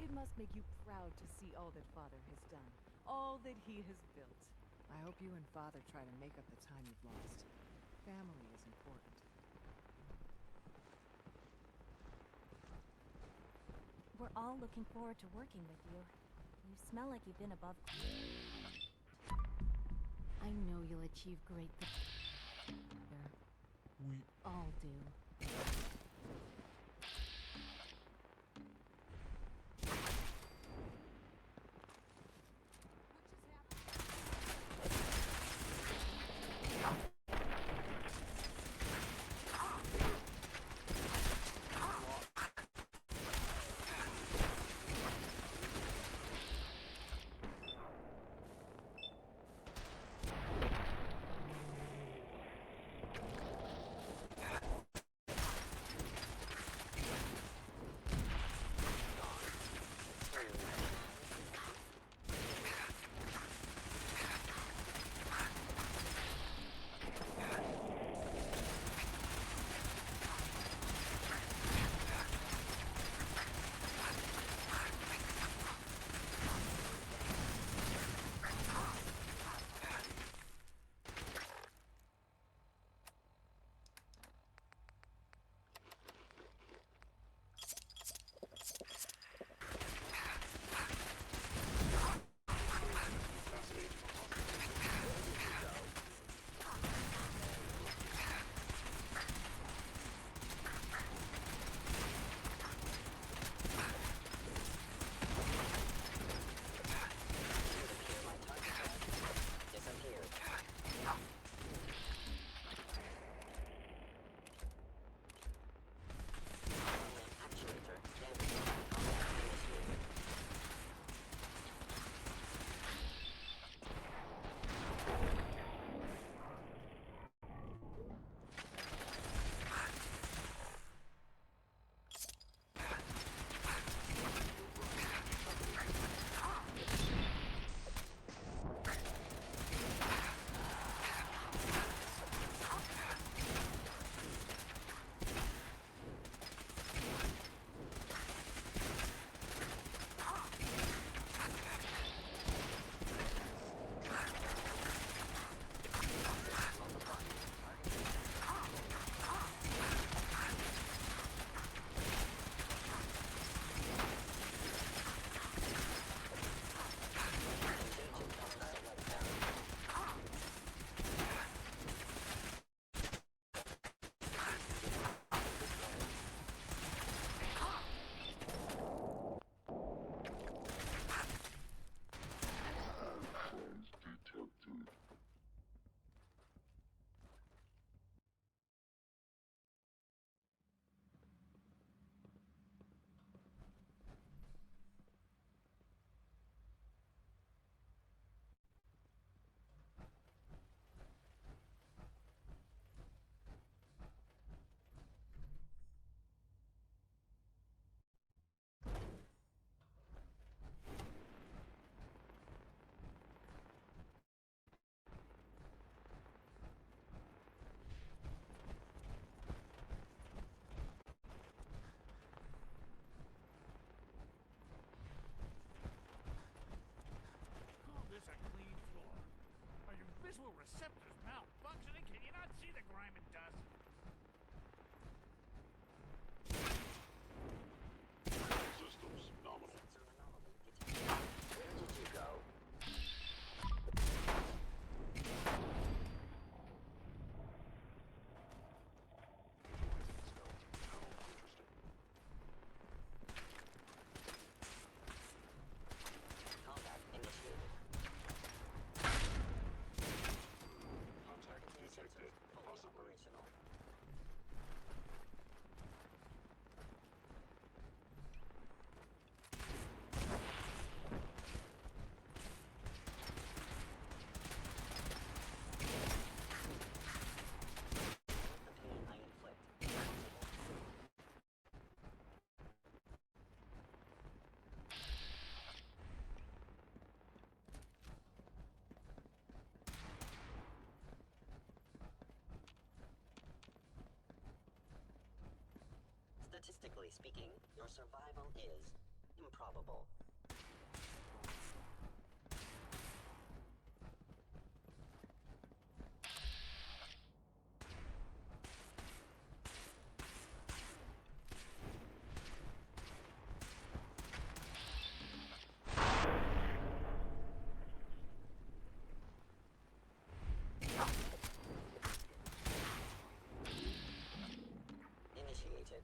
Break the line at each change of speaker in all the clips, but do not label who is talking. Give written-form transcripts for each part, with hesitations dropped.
It must make you proud to see all that Father has done, all that he has built. I hope you and Father try to make up the time you've lost. Family is important.
We're all looking forward to working with you. You smell like you've been above. I know you'll achieve great things.
We
All do.
Call this a clean floor. Are your visual receptors malfunctioning? Can you not see the grime and dust?
Systems nominal. Where did you go? Combat initiated.
contact detected.
Fully
Possibly.
operational. The pain I inflict. Statistically speaking, your survival is improbable. probable. Initiated.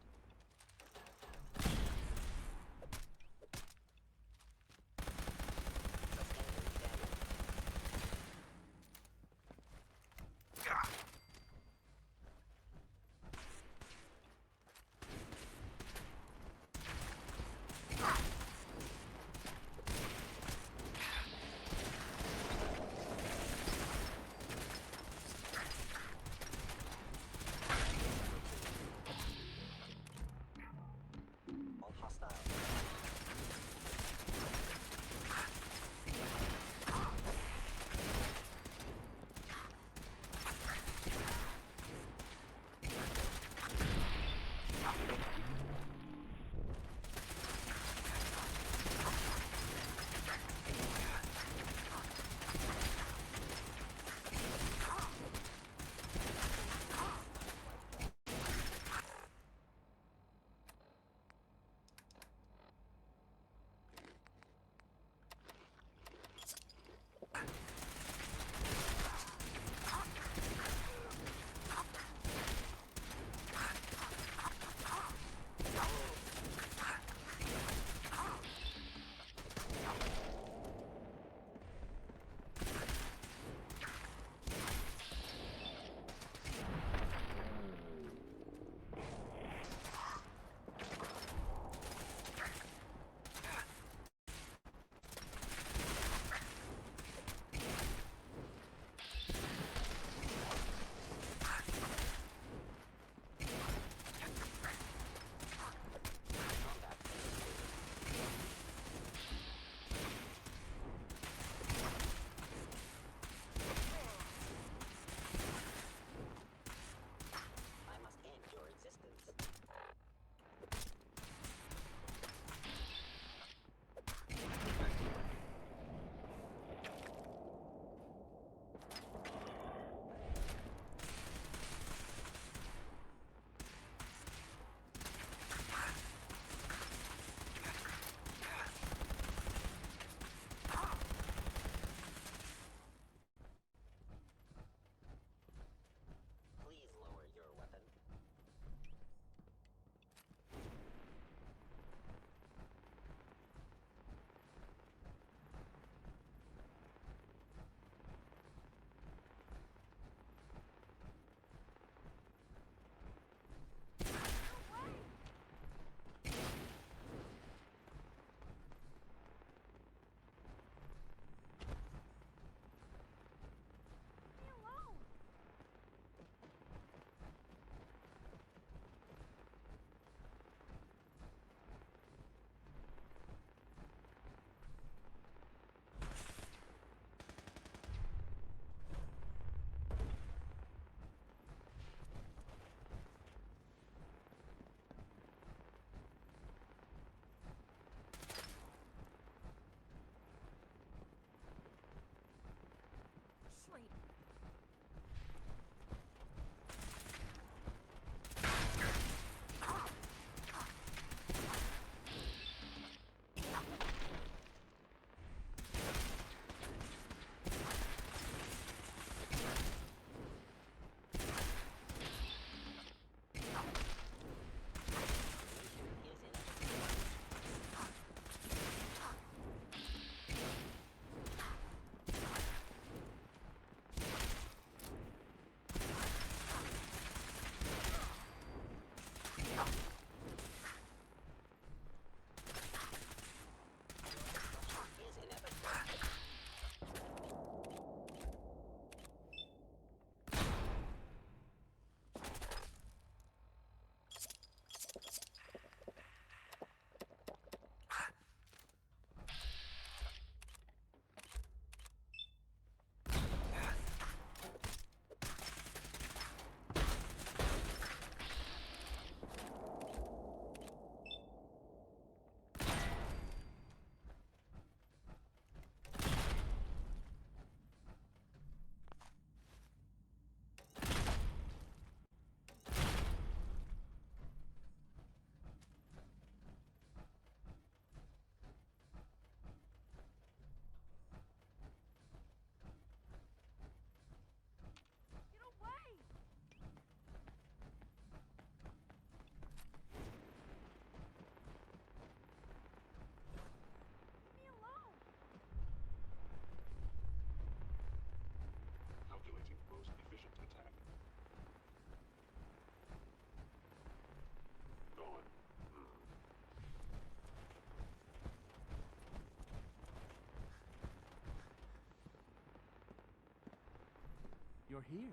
you're here.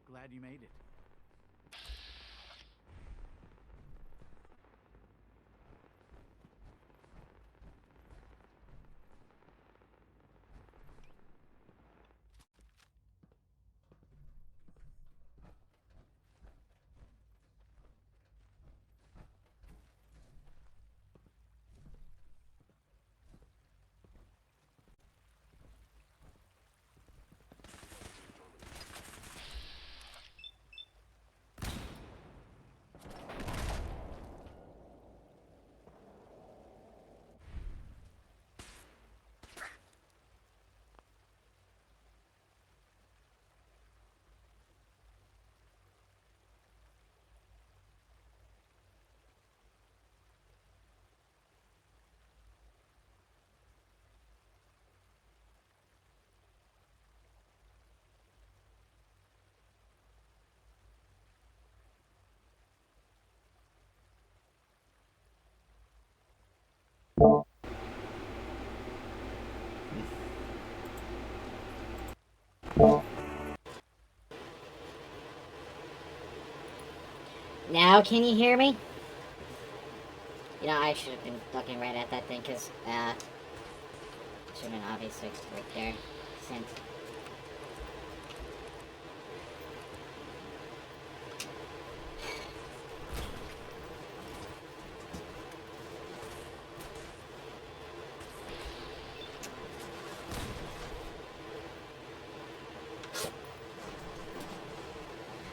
Glad you made it.
Now can you hear me? You know, I should have been looking right at that thing, because, should have been obviously right there, since...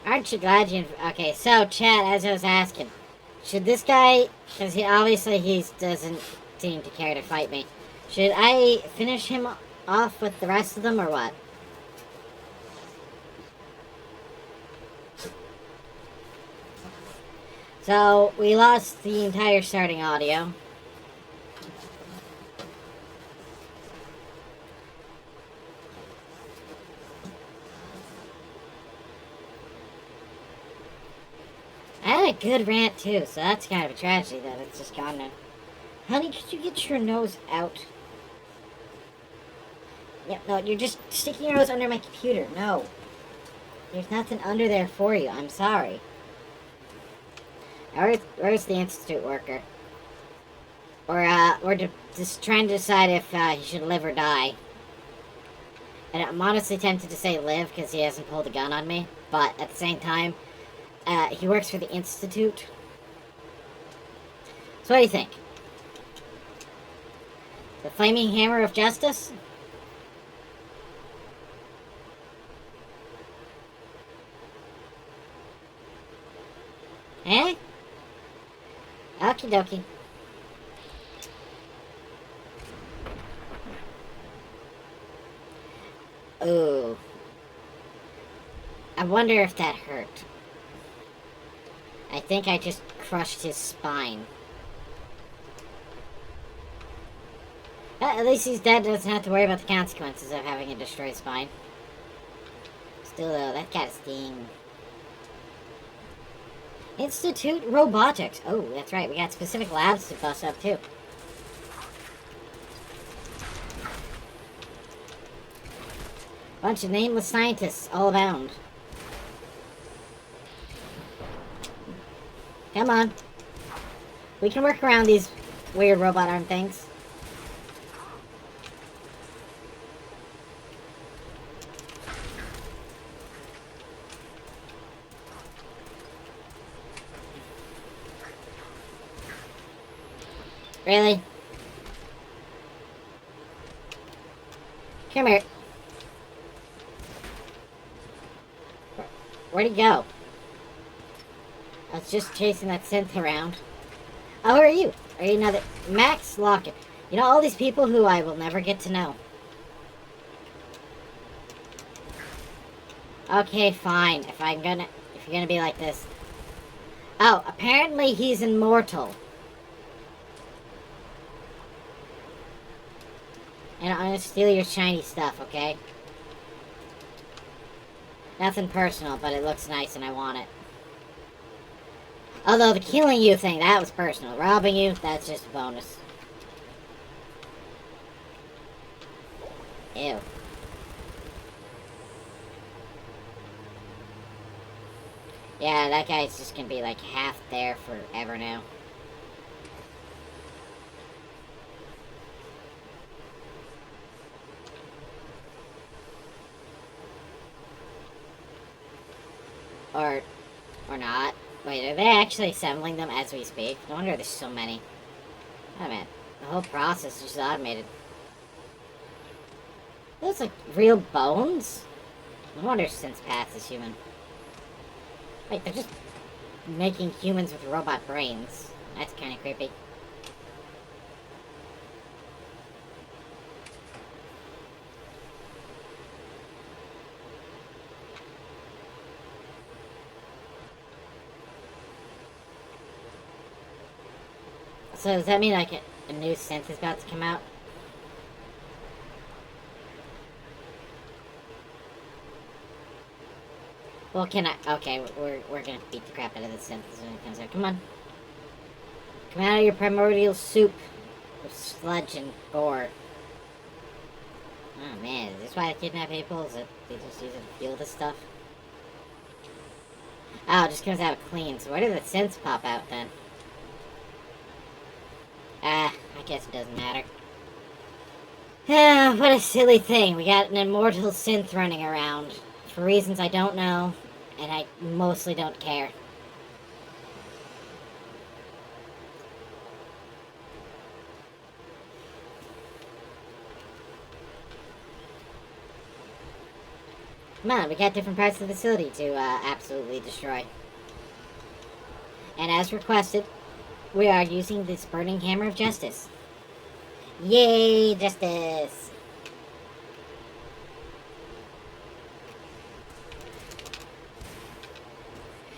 Aren't you glad you... Okay, so, chat, as I was asking, should this guy... Because he doesn't seem to care to fight me. Should I finish him off with the rest of them, or what? So, we lost the entire starting audio. I had a good rant too, so that's kind of a tragedy that it's just gone now. Honey, could you get your nose out? Yep, no, you're just sticking your nose under my computer. No. There's nothing under there for you. I'm sorry. Where's the institute worker? We're just trying to decide if he should live or die. And I'm honestly tempted to say live because he hasn't pulled a gun on me. But at the same time, he works for the institute. So what do you think? The Flaming Hammer of Justice? Eh? Okie dokie. Ooh. I wonder if that hurt. I think I just crushed his spine. At least he's dead, doesn't have to worry about the consequences of having a destroyed spine. Still though, that got a sting. Institute Robotics. Oh, that's right, we got specific labs to bust up too. Bunch of nameless scientists all abound. Come on. We can work around these weird robot arm things. Really? Come here. Where'd he go? I was just chasing that synth around. Oh, who are you? Are you another... Max Lockett. You know, all these people who I will never get to know. Okay, fine. If you're gonna be like this. Oh, apparently he's immortal. And I'm gonna steal your shiny stuff, okay? Nothing personal, but it looks nice and I want it. Although the killing you thing, that was personal. Robbing you, that's just a bonus. Ew. Yeah, that guy's just gonna be like half there forever now. Or not. Wait, are they actually assembling them as we speak? No wonder there's so many. Oh man, the whole process is just automated. Those like real bones? No wonder Synth Path is human. Wait, they're just making humans with robot brains. That's kind of creepy. So does that mean like a new synth is about to come out? Well, can I? Okay, we're gonna beat the crap out of the synth when it comes out. Come on, come out of your primordial soup of sludge and gore. Oh man, is this why they kidnap people? Is it they just use it to fuel this stuff? Oh, it just comes out clean. So where do the synths pop out then? I guess it doesn't matter. Ah, what a silly thing. We got an immortal synth running around. For reasons I don't know, and I mostly don't care. Come on, we got different parts of the facility to absolutely destroy. And as requested, we are using this burning hammer of justice. Yay, justice!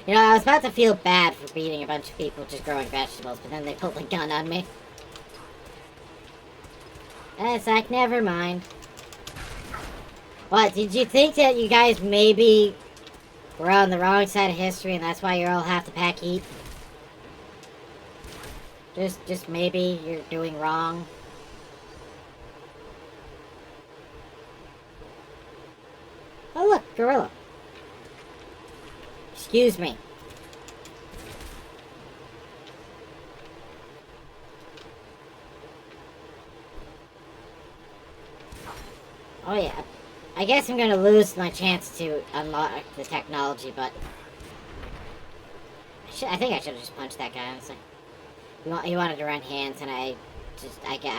You know, I was about to feel bad for beating a bunch of people just growing vegetables, but then they pulled a gun on me. And it's like, never mind. What, did you think that you guys maybe were on the wrong side of history and that's why you're all half the pack heat? Just maybe you're doing wrong? Oh look, gorilla. Excuse me. Oh yeah. I guess I'm gonna lose my chance to unlock the technology, but... I think I should have just punched that guy, honestly. He wanted to run hands, and I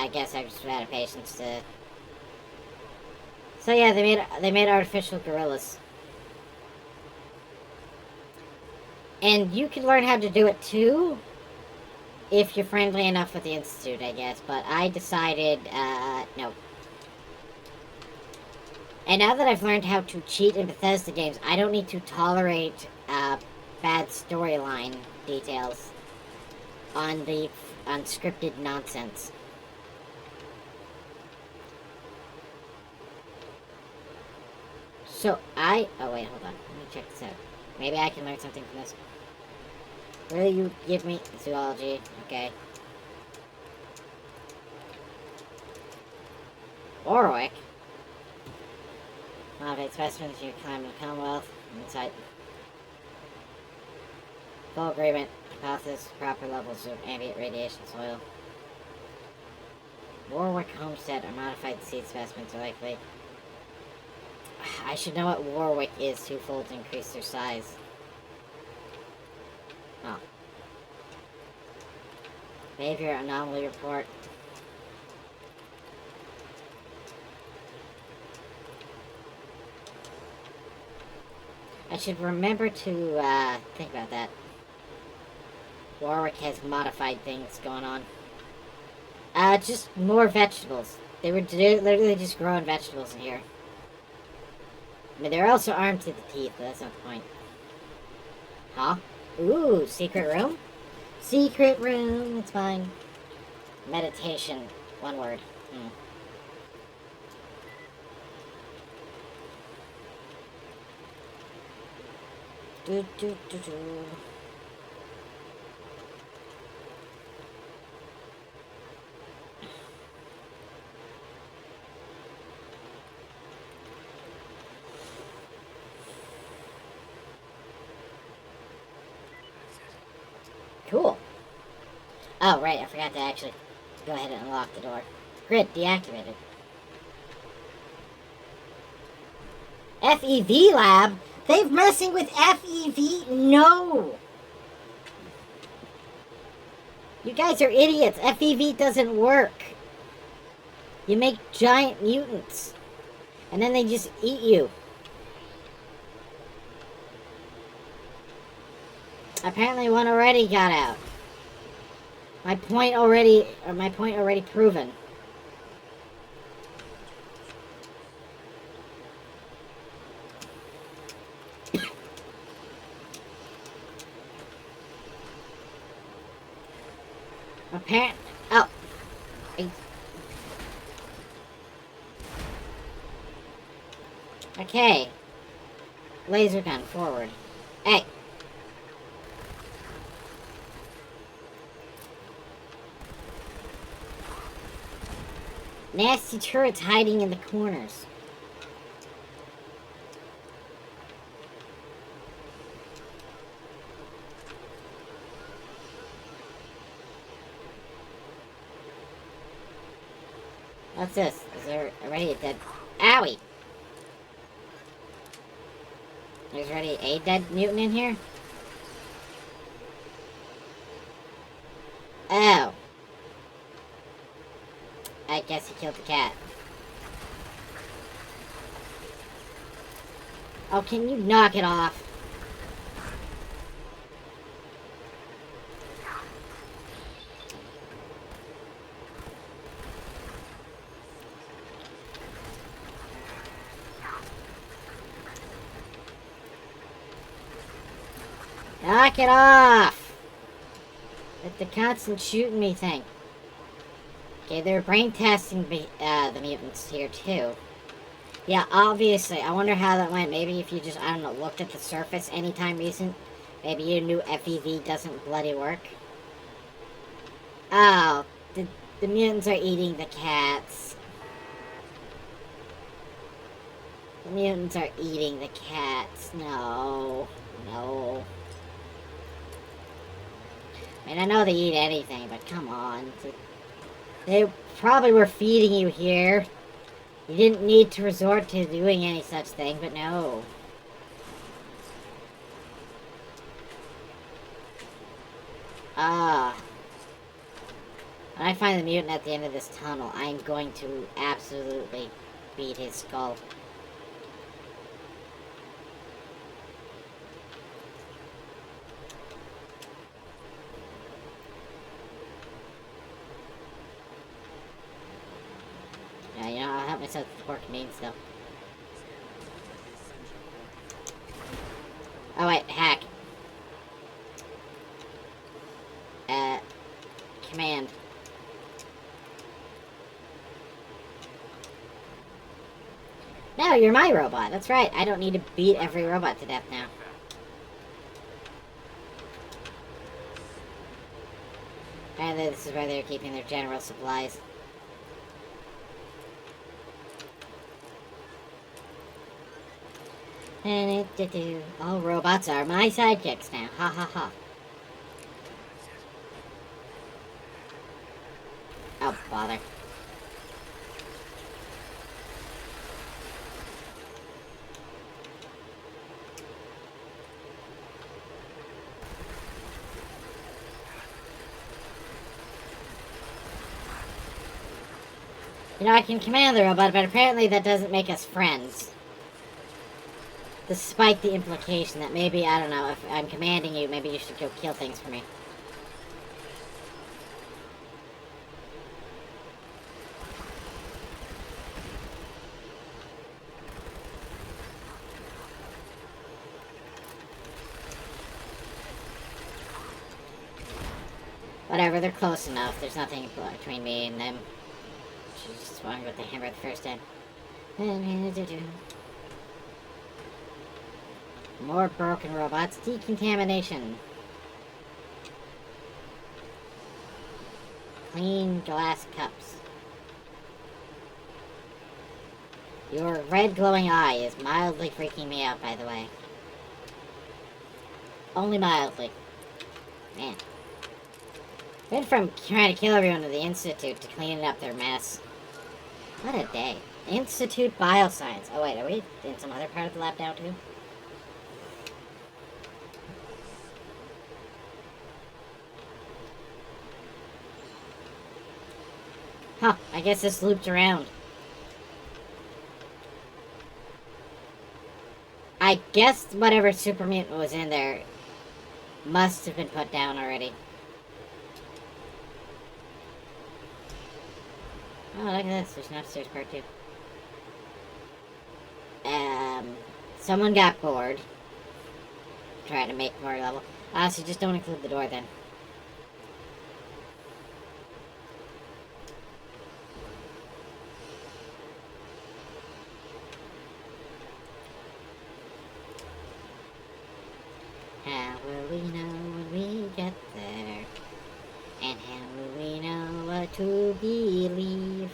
guess I just out of patience to... So yeah, they made artificial gorillas. And you can learn how to do it too, if you're friendly enough with the Institute, I guess. But I decided, no. And now that I've learned how to cheat in Bethesda games, I don't need to tolerate, bad storyline details on the unscripted nonsense. So, oh wait, hold on. Let me check this out. Maybe I can learn something from this. Will you give me zoology? Okay. Warwick? Motivate specimens you climb the Commonwealth. Inside. Full agreement. Hypothesis. Proper levels of ambient radiation soil. Warwick homestead or modified seed specimens are likely. I should know what Warwick is twofold to increase their size. Oh. Behavior anomaly report. I should remember to think about that. Warwick has modified things going on. Just more vegetables. They were literally just growing vegetables in here. I mean, they're also armed to the teeth, but that's not the point. Huh? Ooh, secret room? Secret room, it's fine. Meditation, one word. Do, do, do, do. Oh, right, I forgot to actually go ahead and unlock the door. Grid deactivated. FEV lab? They've messing with FEV? No! You guys are idiots. FEV doesn't work. You make giant mutants. And then they just eat you. Apparently one already got out. My point already proven. Oh. Okay. Laser gun, forward. Hey. Nasty turrets hiding in the corners. What's this? Is there already a dead... Owie! There's already a dead mutant in here? Oh. I guess he killed the cat. Oh, can you knock it off? Knock it off! With the constant shooting me thing. Okay, they're brain testing the mutants here too. Yeah, obviously. I wonder how that went. Maybe if you just, I don't know, looked at the surface anytime recent, maybe you knew FEV doesn't bloody work. Oh, the mutants are eating the cats. The mutants are eating the cats. No. No. I mean, I know they eat anything, but come on. They probably were feeding you here. You didn't need to resort to doing any such thing, but no. When I find the mutant at the end of this tunnel, I'm going to absolutely beat his skull. Yeah, you know, I'll help myself with pork means, though. Oh, wait, hack. Command. No, you're my robot. That's right. I don't need to beat every robot to death now. Apparently this is where they're keeping their general supplies. All robots are my sidekicks now. Ha ha ha. Oh, bother. You know, I can command the robot, but apparently that doesn't make us friends. Despite the implication that maybe, I don't know, if I'm commanding you, maybe you should go kill things for me. Whatever, they're close enough. There's nothing between me and them. She just swung with the hammer the first time. More broken robots. Decontamination. Clean glass cups. Your red glowing eye is mildly freaking me out, by the way. Only mildly. Man. Went from trying to kill everyone at the Institute to cleaning up their mess. What a day. Institute Bioscience. Oh wait, are we in some other part of the lab now too? Huh, I guess this looped around. I guess whatever super mutant was in there must have been put down already. Oh, look at this. There's an upstairs part too. Someone got bored. Trying to make more level. So just don't include the door then. How will we know when we get there? And how will we know what to believe?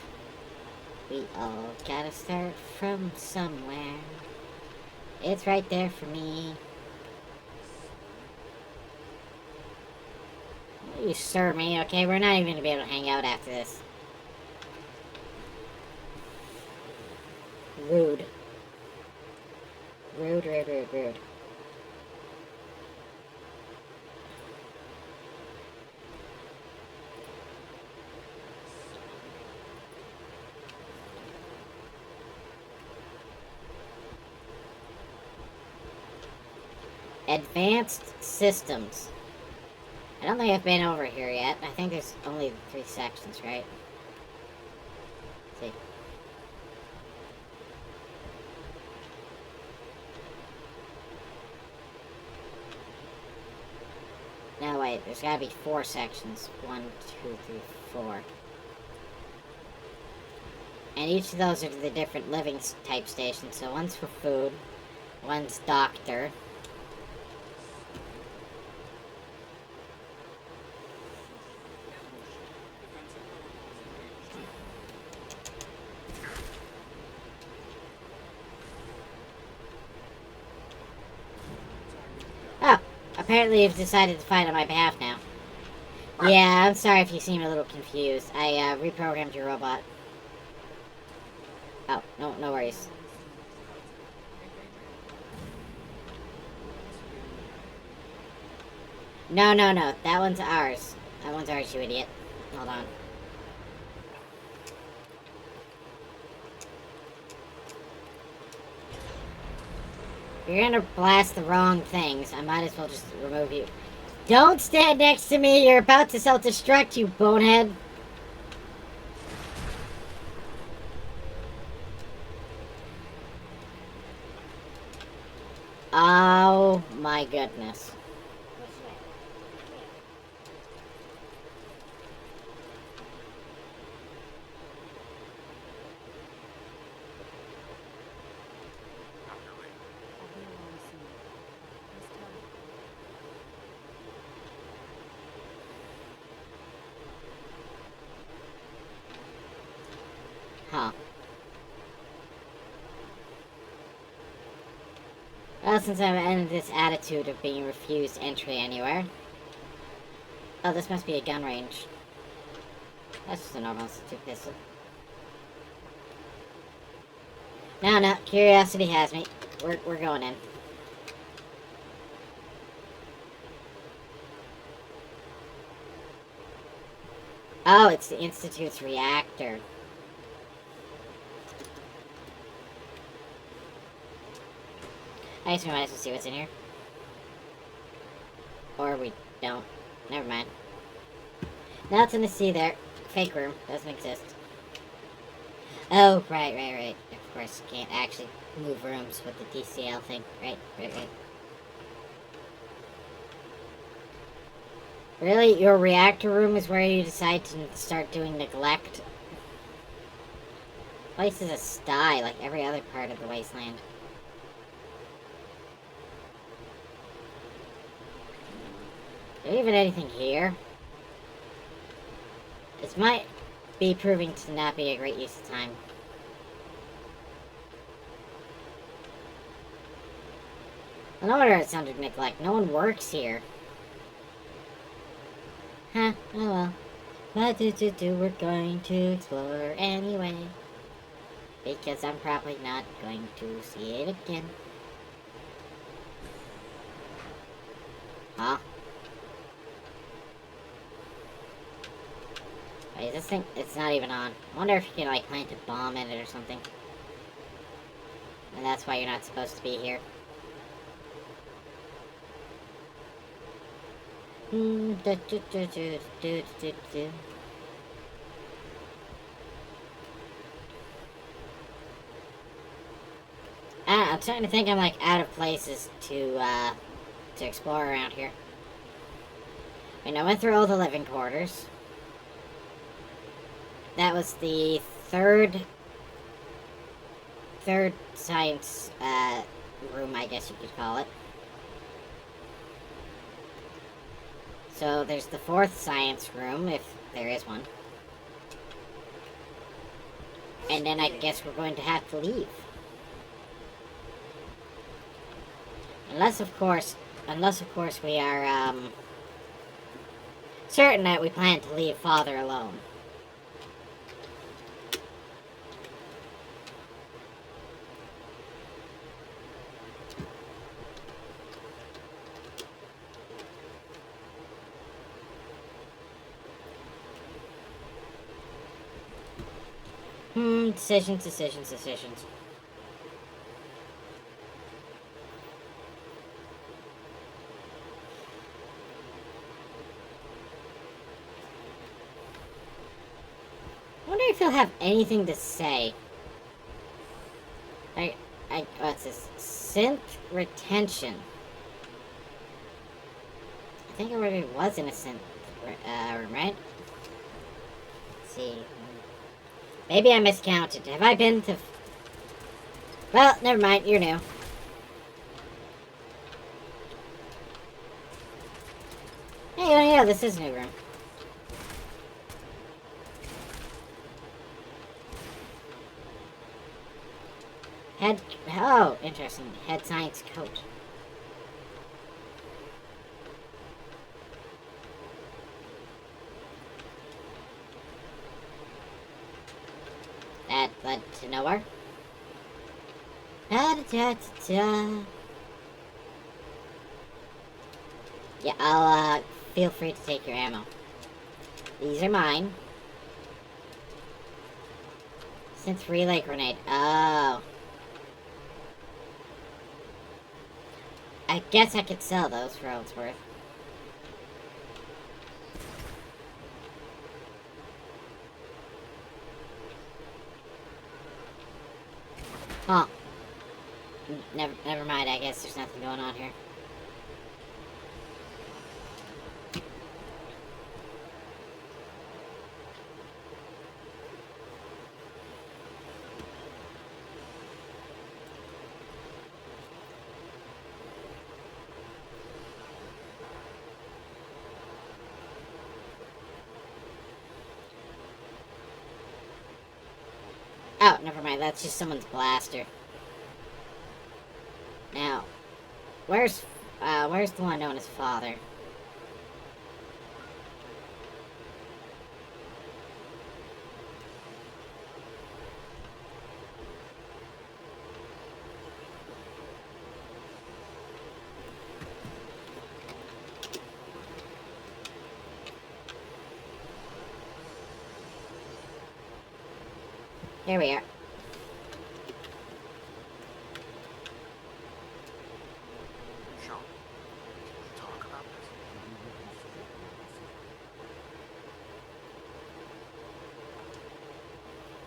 We all gotta start from somewhere. It's right there for me. You sir me, okay? We're not even gonna be able to hang out after this. Rude. Rude, rude, rude, rude. Advanced Systems. I don't think I've been over here yet. I think there's only 3 sections, right? Let's see. No, wait. There's gotta be 4 sections. 1, 2, 3, 4. And each of those are the different living type stations. So one's for food. One's doctor. Oh, apparently you've decided to fight on my behalf now. Yeah, I'm sorry if you seem a little confused. I reprogrammed your robot. Oh, no worries. No. That one's ours. That one's ours, you idiot. Hold on. If you're gonna blast the wrong things, I might as well just remove you. Don't stand next to me! You're about to self-destruct, you bonehead! Oh my goodness. Huh. Well, since I've ended this attitude of being refused entry anywhere. Oh, this must be a gun range. That's just a normal institute pistol. No, curiosity has me. We're going in. Oh, it's the Institute's reactor. I guess we might as well see what's in here. Or we don't. Never mind. Nothing to see there. Fake room. Doesn't exist. Oh, right. Of course, can't actually move rooms with the DCL thing. Right. Really? Your reactor room is where you decide to start doing neglect? Place is a sty, like every other part of the wasteland. Is there even anything here? This might be proving to not be a great use of time. Well, no wonder it's under neglect. No one works here. Huh, oh well. But we're going to explore anyway. Because I'm probably not going to see it again. Huh? Wait, this thing, it's not even on. I wonder if you can, like, plant a bomb in it or something. And that's why you're not supposed to be here. I'm starting to think I'm, like, out of places to explore around here. I mean, I went through all the living quarters. That was the third science room, I guess you could call it. So there's the fourth science room, if there is one. And then I guess we're going to have to leave. Unless of course we are certain that we plan to leave Father alone. Decisions. I wonder if he'll have anything to say. What's this? Synth retention. I think I already was in a synth room, right? Let's see. Maybe I miscounted. Have I been to... Well, never mind. You're new. Hey, well, yeah, this is a new room. Oh, interesting. Head science coat. That led to nowhere. Da-da-da-da-da. Yeah, I'll, feel free to take your ammo. These are mine. Synth relay grenade. Oh. I guess I could sell those for all it's worth. Huh. Never mind, I guess there's nothing going on here. Oh, never mind. That's just someone's blaster. Now, where's the one known as Father? Here we are.
Sean, talk about this.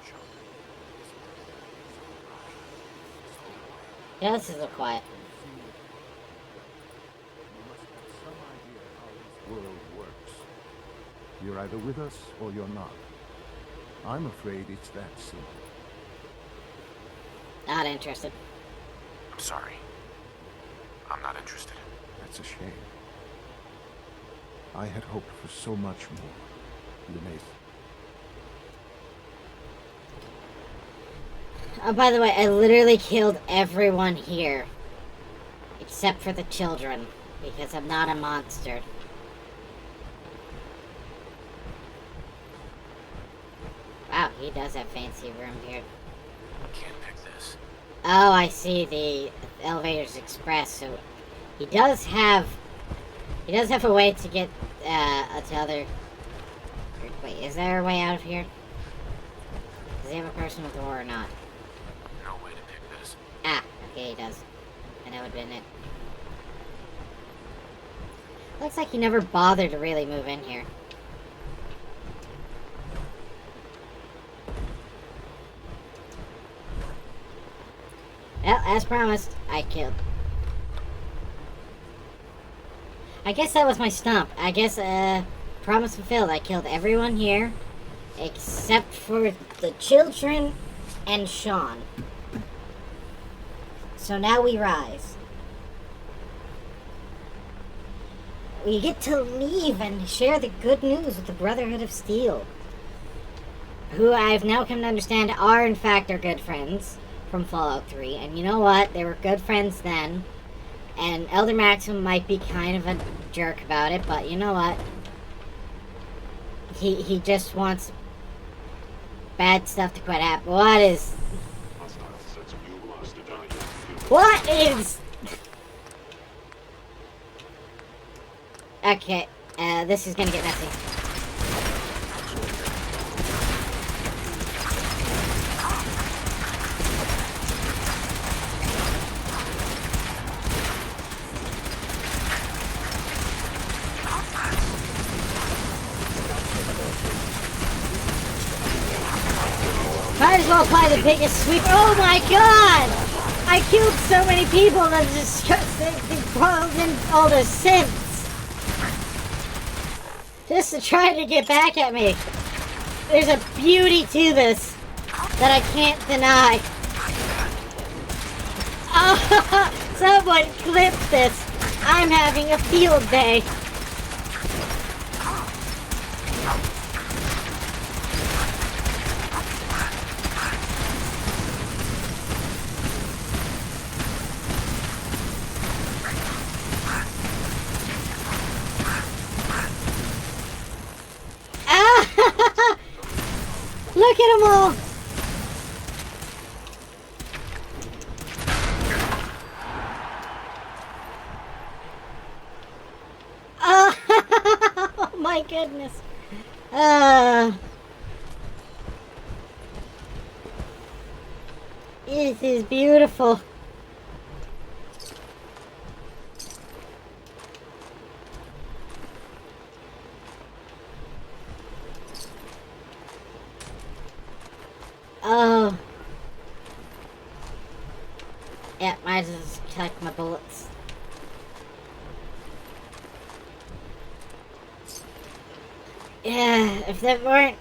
Sean,
Yeah, this is a little quiet.
You must have some idea how this world works. You're either with us or you're not. I'm afraid it's that simple.
Not interested.
I'm sorry. I'm not interested.
That's a shame. I had hoped for so much more. Lunace.
Oh, by the way, I literally killed everyone here. Except for the children. Because I'm not a monster. he does have fancy room here.
Can't pick this.
Oh, I see. The elevator's express. So he does have a way to get to other. Wait, is there a way out of here? Does he have a personal door or not?
No way to pick this.
Ah, okay, he does. And that would have been it. Looks like he never bothered to really move in here. Well, as promised, I killed. I guess that was my stump. I guess, promise fulfilled. I killed everyone here, except for the children and Sean. So now we rise. We get to leave and share the good news with the Brotherhood of Steel, who I've now come to understand are in fact our good friends from Fallout 3. And you know what? They were good friends then. And Elder Maxim might be kind of a jerk about it, but you know what? He just wants bad stuff to quit happen. What is... Okay, this is gonna get messy. Might as well apply the biggest sweep. Oh my god! I killed so many people that just they crawled in all the synths. Just to try to get back at me. There's a beauty to this that I can't deny. Oh, someone clip this. I'm having a field day. Look at them all! Oh my goodness. This is beautiful. Oh. Yeah, might as well just collect my bullets. Yeah, if they weren't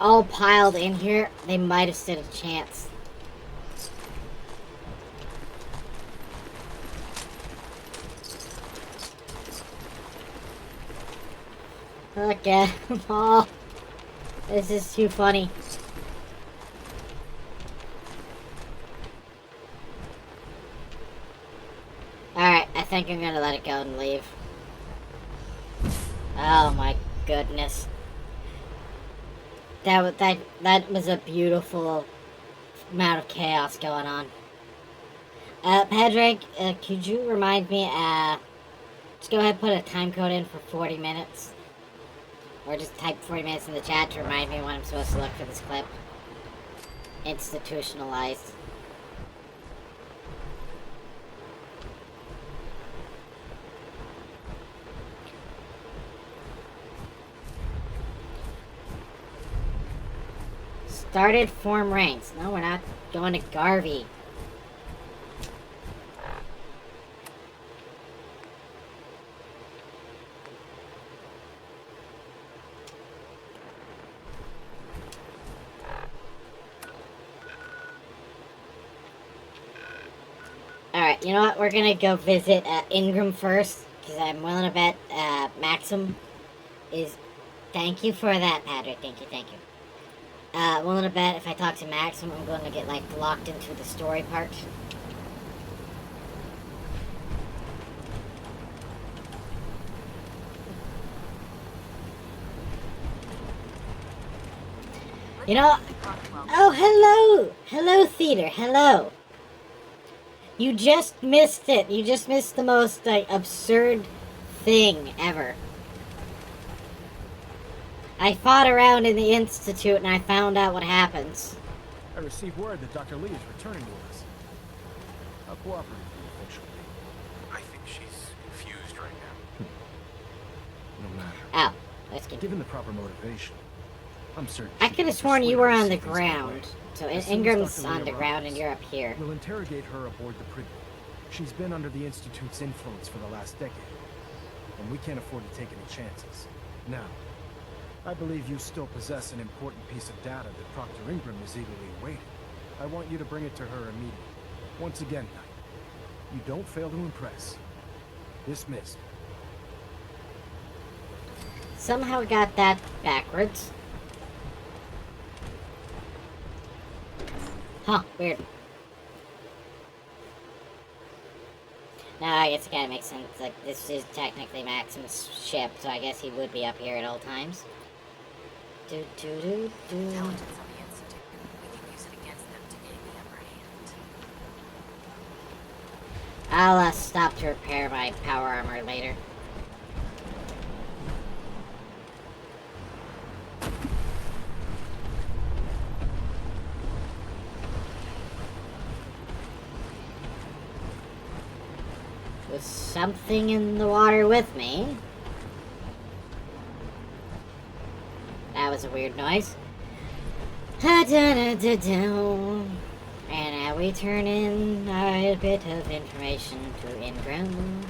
all piled in here, they might have stood a chance. Look at them all. This is too funny. Alright, I think I'm gonna let it go and leave. Oh my goodness. That was a beautiful amount of chaos going on. Padraig, could you remind me, just go ahead and put a time code in for 40 minutes. Or just type 40 minutes in the chat to remind me when I'm supposed to look for this clip. Institutionalized. Started form ranks. No, we're not going to Garvey. Alright, you know what? We're gonna go visit Ingram first, because I'm willing to bet Maxim is... Thank you for that, Patrick. Thank you, thank you. Willing to bet if I talk to Maxim, I'm going to get, like, locked into the story part. You know, oh, hello! Hello, theater, hello! You just missed it. You just missed the most, like, absurd thing ever. I fought around in the Institute and I found out what happens.
I received word that Dr. Lee is returning to us. How cooperative are you officially?
I think she's confused right now.
No matter.
Ow. Let's get...
Given the proper motivation, I'm certain.
I
she
could have
can
sworn you
persuade
were
her to
on the
see things my
ground.
way.
So
As soon as
Ingram's
Dr. Lee
on the ground and
arrives,
you're up here.
We'll interrogate her aboard the Pridwell. She's been under the Institute's influence for the last decade, and we can't afford to take any chances. Now, I believe you still possess an important piece of data that Proctor Ingram is eagerly awaiting. I want you to bring it to her immediately. Once again, Knight, you don't fail to impress. Dismissed.
Somehow got that backwards. Huh, weird. Now I guess it kinda makes sense. Like, this is technically Maxim's ship, so I guess he would be up here at all times.
Intelligence on the Institute. We can use it against them to gain the upper hand.
I'll stop to repair my power armor later. With something in the water with me. That was a weird noise. And now we turn in a bit of information to Ingram.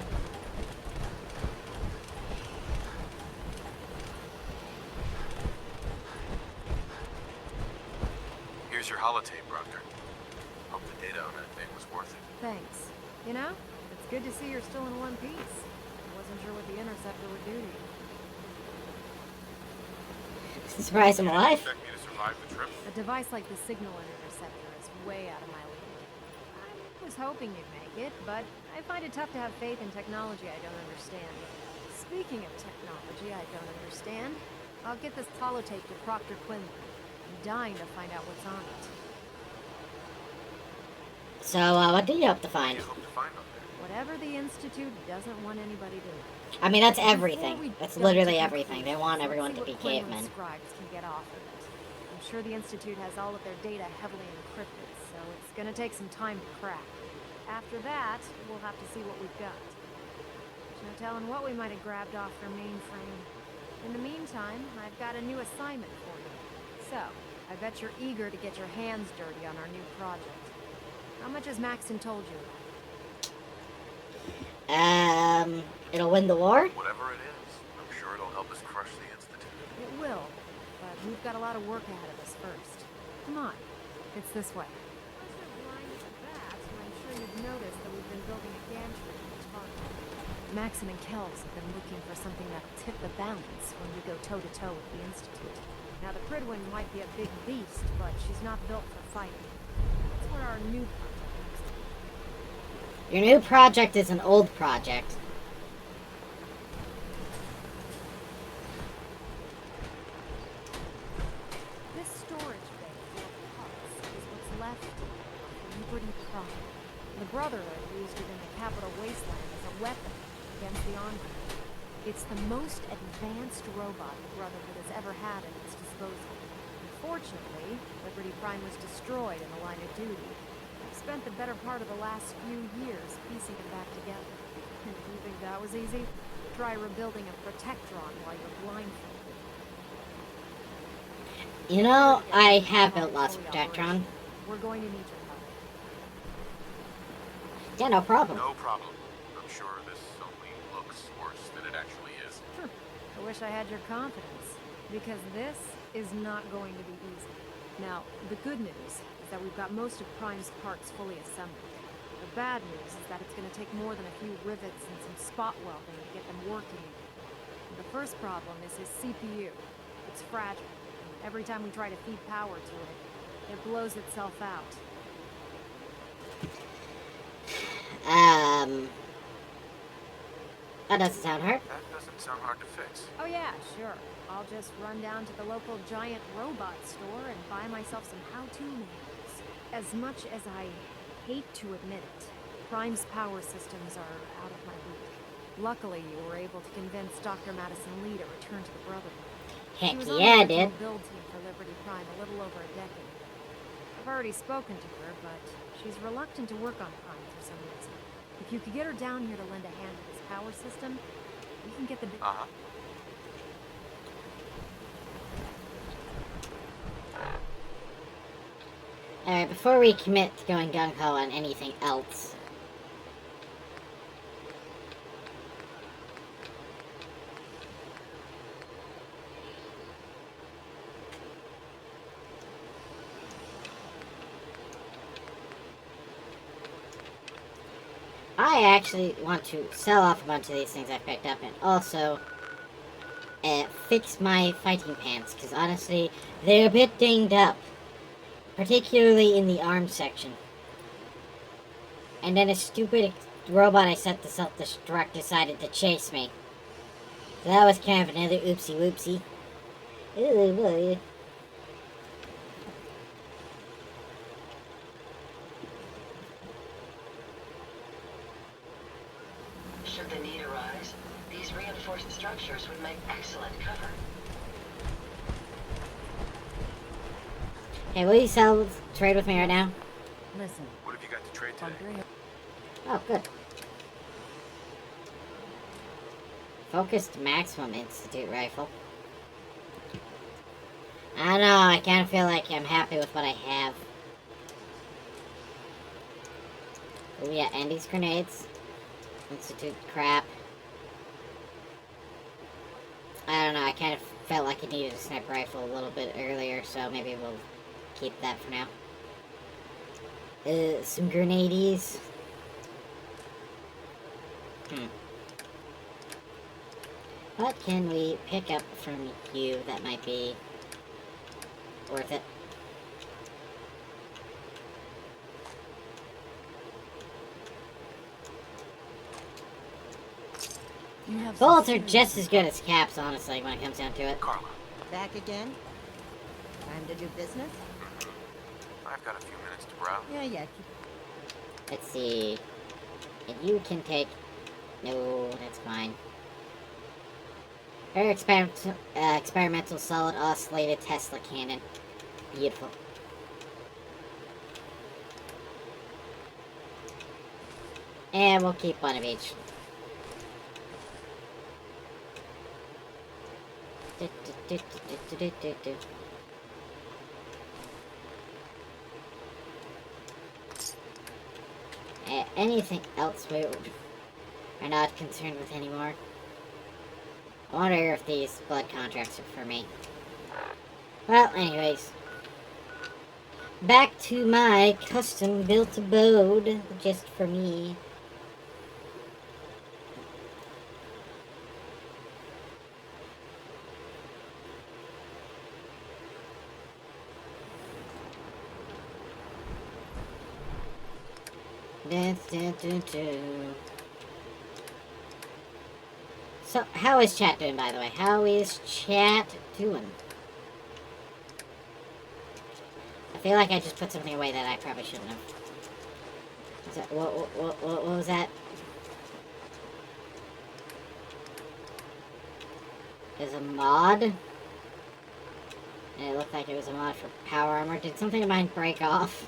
Here's your holotape, Proctor. Hope the data on that thing was worth it.
Thanks. You know, it's good to see you're still in one piece. I wasn't sure what the Interceptor would do to you.
Surprise, I'm alive.
Expect me to survive the trip?
A device like the Signal Interceptor is way out of my league. I was hoping you'd make it, but I find it tough to have faith in technology I don't understand. Speaking of technology I don't understand, I'll get this holotape to Proctor Quinlan. I'm dying to find out what's on it.
So, what do you hope to find?
What do you hope to find on there?
Whatever the Institute doesn't want anybody to know.
I mean, that's
Before
everything.
we
That's
jump
literally
to
everything. They want
conclusions,
everyone
let's
to
see
be
what Quinlan's
cavemen.
scribes can get off of it. I'm sure the Institute has all of their data heavily encrypted, so it's gonna take some time to crack. After that, we'll have to see what we've got. There's no telling what we might have grabbed off their mainframe. In the meantime, I've got a new assignment for you. So, I bet you're eager to get your hands dirty on our new project. How much has Maxon told you about it?
It'll win the war?
Whatever it is, I'm sure it'll help us crush the Institute.
It will, but we've got a lot of work ahead of us first. Come on, it's this way. I'm sure you've noticed that we've been building a gantry in the target. Maxon and Kells have been looking for something that'll tip the balance when we go toe-to-toe with the Institute. Now, the Pridwin might be a big beast, but she's not built for fighting. That's where our new project comes to be.
Your new project is an old project.
This storage bay full of parts is what's left of Liberty Prime. The Brotherhood used it in the Capital Wasteland as a weapon against the Army. It's the most advanced robot the Brotherhood has ever had at its disposal. Unfortunately, Liberty Prime was destroyed in the line of duty. I've spent the better part of the last few years piecing it back together. And you think that was easy? Try rebuilding a Protectron while you're blindfolded.
You know, I have built lots of Protectron.
We're going to need your help.
Yeah, no problem.
No problem. I'm sure this only looks worse than it actually is.
I wish I had your confidence, because this is not going to be easy. Now, the good news is that we've got most of Prime's parts fully assembled. The bad news is that it's going to take more than a few rivets and some spot welding to get them working. The first problem is his CPU. It's fragile. Every time we try to feed power to it, it blows itself out.
That doesn't sound hard.
That doesn't sound hard to fix.
Oh yeah, sure. I'll just run down to the local giant robot store and buy myself some how-to manuals. As much as I hate to admit it, Prime's power systems are out of my league. Luckily, you were able to convince Dr. Madison Lee to return to the Brotherhood.
Heck
She was on
yeah, I
the original
did.
build team for Liberty Prime a little over a decade. I've already spoken to her, but she's reluctant to work on Prime for some reason. If you could get her down here to lend a hand to this power system, we can get the
Uh-huh.
Alright, before we commit to going gung-ho on anything else, I actually want to sell off a bunch of these things I picked up and also fix my fighting pants, because honestly, they're a bit dinged up. Particularly in the arms section. And then a stupid robot I set to self-destruct decided to chase me. So that was kind of another oopsie-whoopsie. Ooh, boy.
Should the need arise, these reinforced structures would make excellent cover.
Hey, will you trade with me right now?
Listen,
What have you got to trade today?
Oh, good. Focused Maximum Institute rifle. I don't know, I kind of feel like I'm happy with what I have. Oh yeah, and these grenades. Institute crap. I don't know, I kind of felt like I needed a sniper rifle a little bit earlier, so maybe we'll keep that for now. Some grenades. What can we pick up from you that might be worth it?
you have
Bullets are just as good as caps, honestly, when it comes down to it.
Carla,
Back again? Time to do business?
I've got a few minutes to browse.
Yeah.
Let's see. And you can take... No, that's fine. Her experimental solid oscillated Tesla cannon. Beautiful. And we'll keep one of each. Anything else we are not concerned with anymore? I wonder if these blood contracts are for me. Well, anyways. Back to my custom-built abode, just for me. So, how is chat doing, by the way? How is chat doing? I feel like I just put something away that I probably shouldn't have. What was that? There's a mod? And it looked like it was a mod for power armor. Did something of mine break off?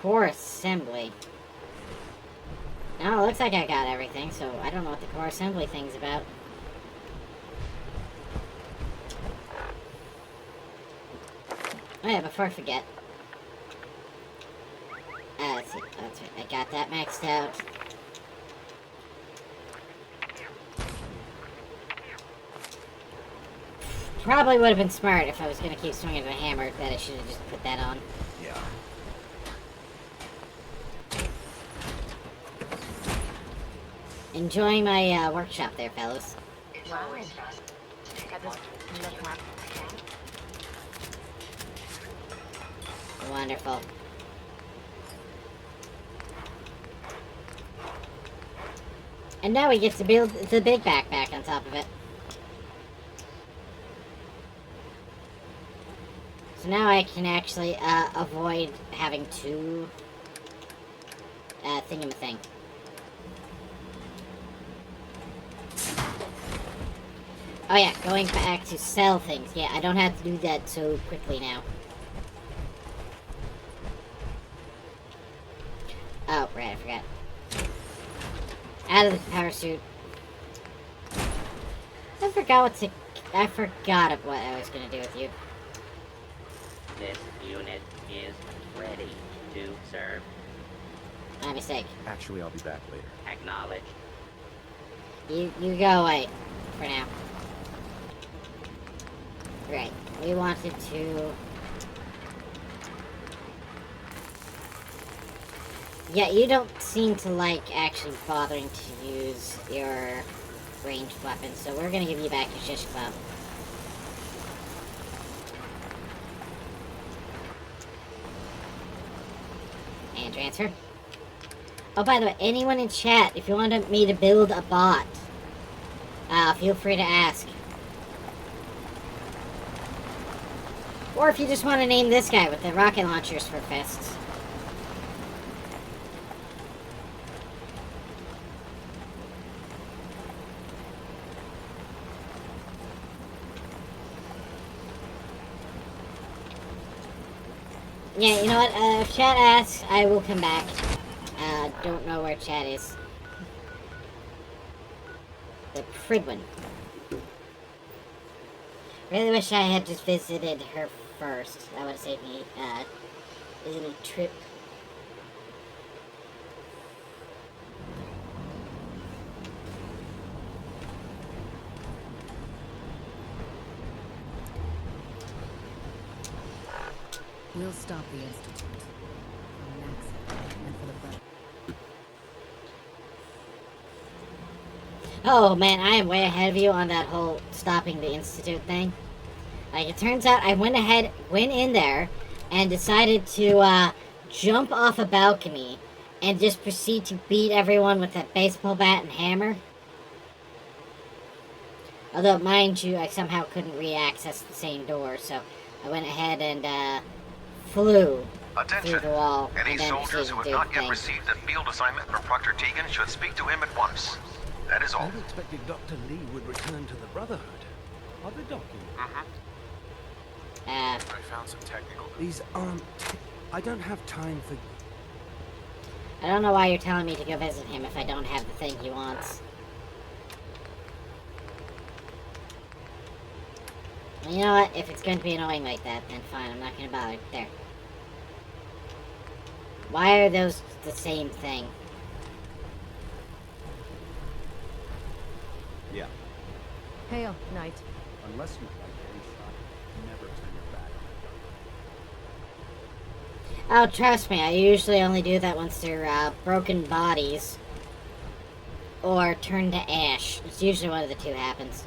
Core assembly. No, it looks like I got everything, so I don't know what the core assembly thing's about. Oh yeah, before I forget. Let's see. That's right. I got that maxed out. Probably would have been smart if I was going to keep swinging the hammer, that I should have just put that on.
Yeah.
Enjoying my workshop there, fellas.
It's always fast to take
That doesn't look like
Wonderful. And now we get to build the big backpack on top of it. So now I can actually avoid having two thingamathing. Oh yeah, going back to sell things. Yeah, I don't have to do that so quickly now. Oh, right, I forgot. Out of the power suit. I forgot what I was gonna do with you.
This unit is ready to serve.
My mistake.
Actually, I'll be back later.
Acknowledged.
You go away for now. Right. We wanted to... Yeah, you don't seem to like actually bothering to use your ranged weapon, so we're gonna give you back your shish kebab. And transfer. Oh, by the way, anyone in chat, if you wanted me to build a bot, feel free to ask. Or if you just want to name this guy with the rocket launchers for fists. Yeah, you know what? If chat asks, I will come back. Don't know where chat is. The Fridwin. Really wish I had just visited her first. That would have saved me a little trip.
We'll stop the Institute. For Max and for the brother.
Oh man, I am way ahead of you on that whole stopping the Institute thing. Like, it turns out I went in there, and decided to, jump off a balcony, and just proceed to beat everyone with a baseball bat and hammer. Although, mind you, I somehow couldn't re-access the same door, so I went ahead and, flew through the wall.
Any soldiers who have not yet received a field assignment from Proctor Tegan should speak to him at once. That is all.
I expected Dr. Lee would return to the Brotherhood. Are they docking?
I found some technical...
These aren't... I don't have time for...
I don't know why you're telling me to go visit him if I don't have the thing he wants. You know what? If it's going to be annoying like that, then fine. I'm not going to bother. There. Why are those the same thing?
Yeah.
Hail, Knight.
Unless you like getting shot, never turn your back.
Oh, trust me. I usually only do that once they're, broken bodies. Or turned to ash. It's usually one of the two happens.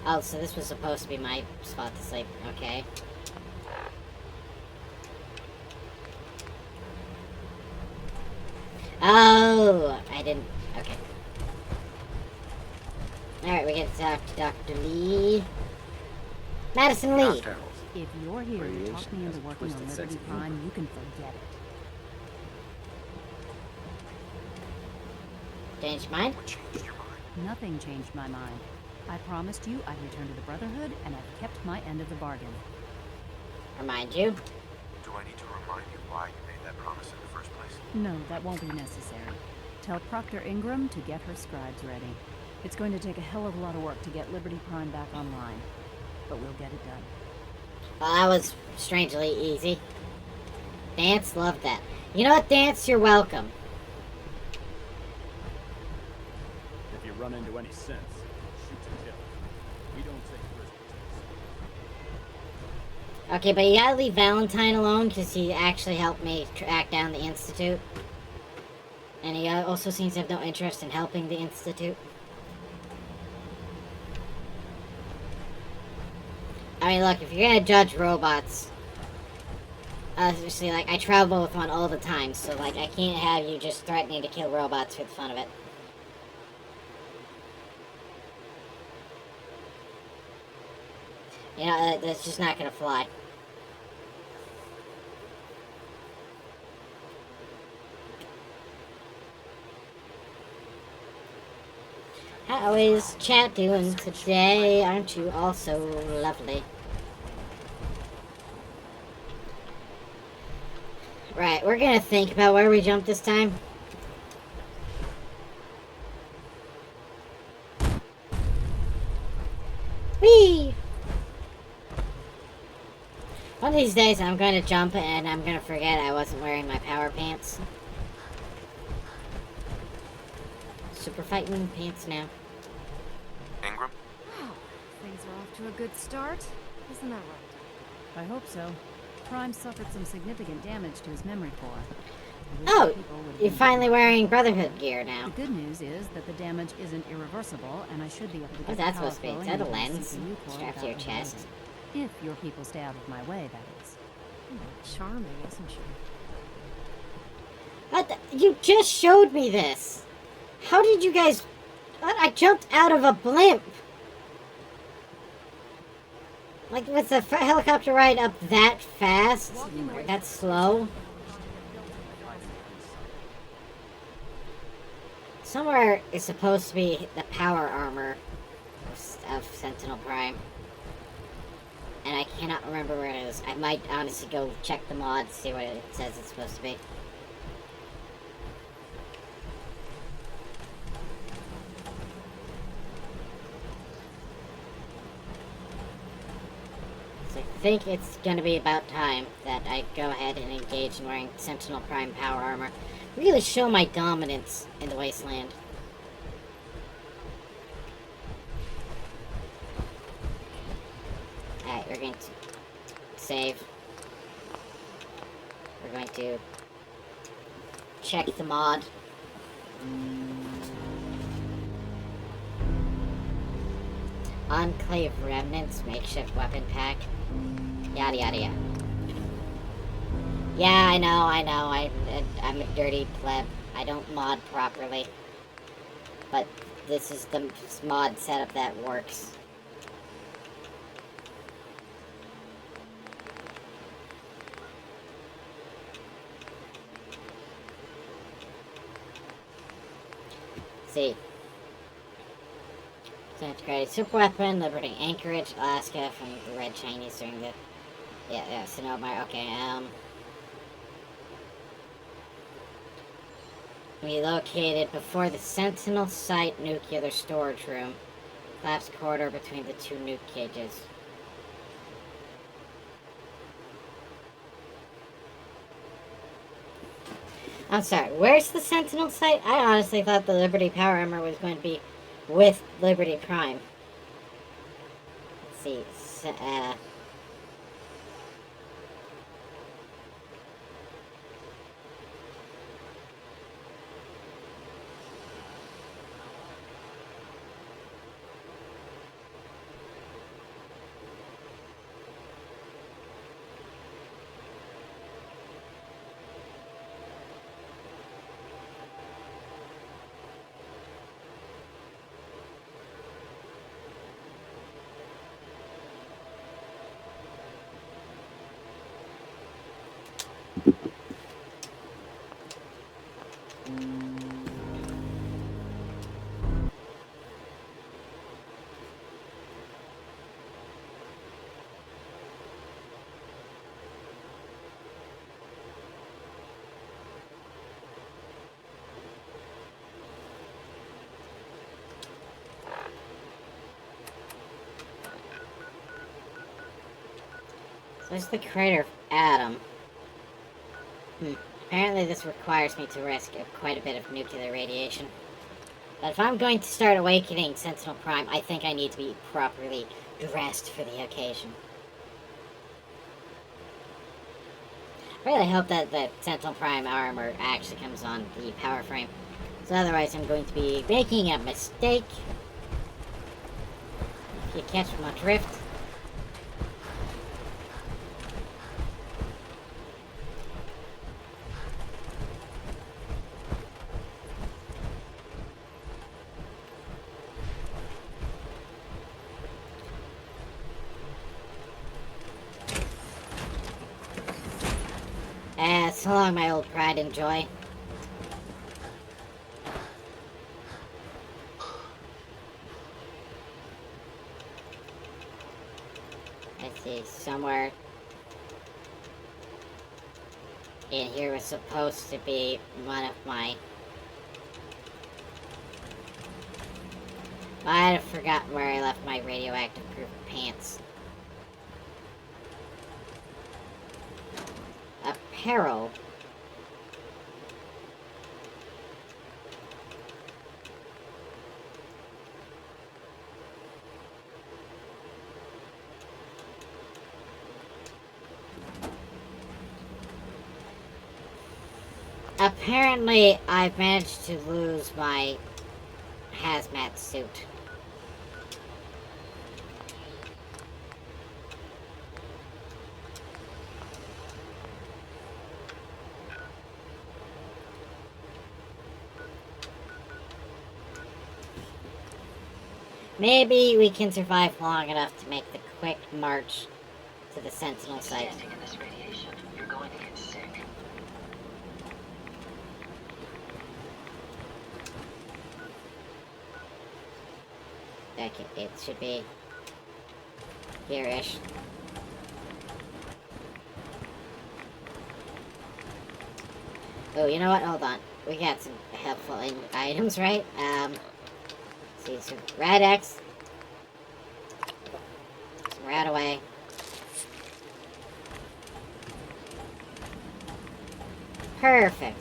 Oh, so this was supposed to be my spot to sleep. Okay. Oh, I didn't. Okay. Alright, we get to talk to Dr. Lee. Madison Lee.
If you're here to talk me into working on Liberty Prime, you can forget it.
Changed your mind?
Nothing changed my mind. I promised you I'd return to the Brotherhood, and I've kept my end of the bargain.
Remind you?
Do I need to remind you why you made that promise in the first place?
No, that won't be necessary. Tell Proctor Ingram to get her scribes ready. It's going to take a hell of a lot of work to get Liberty Prime back online, but we'll get it done.
Well, that was strangely easy. Dance loved that. You know what, Dance? You're welcome.
If you run into any sense, shoot to kill. We don't take risks.
Okay, but you gotta leave Valentine alone, because he actually helped me track down the Institute. And he also seems to have no interest in helping the Institute. I mean, look, if you're gonna judge robots, Obviously, like, I travel with one all the time, so, like, I can't have you just threatening to kill robots for the fun of it. You know, that's just not gonna fly. How is chat doing today? Aren't you all so lovely? Right, we're gonna think about where we jump this time. Whee! One of these days I'm gonna jump and I'm gonna forget I wasn't wearing my power pants. Super fighting pants now.
Ingram?
Wow, things are off to a good start. Isn't that right?
I hope so. Prime suffered some significant damage to his memory core.
Oh, you're finally wearing Brotherhood gear now.
The good news is that the damage isn't irreversible, and I should be able to get
What's that supposed to be? Is that a lens
CPU core
strapped to your
without
chest?
overloading. If your people stay out of my way, that is.
Charming, isn't she?
What the? You just showed me this. How did you guys... What? I jumped out of a blimp. Like, was the helicopter ride up that fast? Or that slow? Somewhere is supposed to be the power armor of Sentinel Prime. And I cannot remember where it is. I might honestly go check the mod, see what it says it's supposed to be. So I think it's going to be about time that I go ahead and engage in wearing Sentinel Prime power armor. Really show my dominance in the Wasteland. Alright, we're going to save. We're going to check the mod. Enclave Remnants, makeshift weapon pack. Yada yada yada. Yeah, I know. I'm a dirty pleb. I don't mod properly. But this is the mod setup that works. See. Disintegrated super weapon, liberating Anchorage, Alaska from the Red Chinese during the... Yeah, Sonoma, okay, Relocated before the Sentinel Site nuclear storage room. Collapsed corridor between the two nuke cages. I'm sorry, where's the Sentinel Site? I honestly thought the Liberty Power Armor was going to be with Liberty Prime. Let's see, Where's the crater of Adam? Apparently this requires me to risk quite a bit of nuclear radiation. But if I'm going to start awakening Sentinel Prime, I think I need to be properly dressed for the occasion. I really hope that the Sentinel Prime armor actually comes on the power frame. So otherwise I'm going to be making a mistake. If you catch my drift. So long, my old pride and joy. I see, somewhere in here was supposed to be one of my... I'd have forgotten where I left my radioactive proof pants. Apparel. Apparently, I've managed to lose my hazmat suit. Maybe we can survive long enough to make the quick march to the Sentinel site.
Standing in this radiation, you're going to get sick.
It should be here-ish. Oh, you know what? Hold on. We got some helpful items, right? See, some Rad-X. Some Rad-Away. Perfect.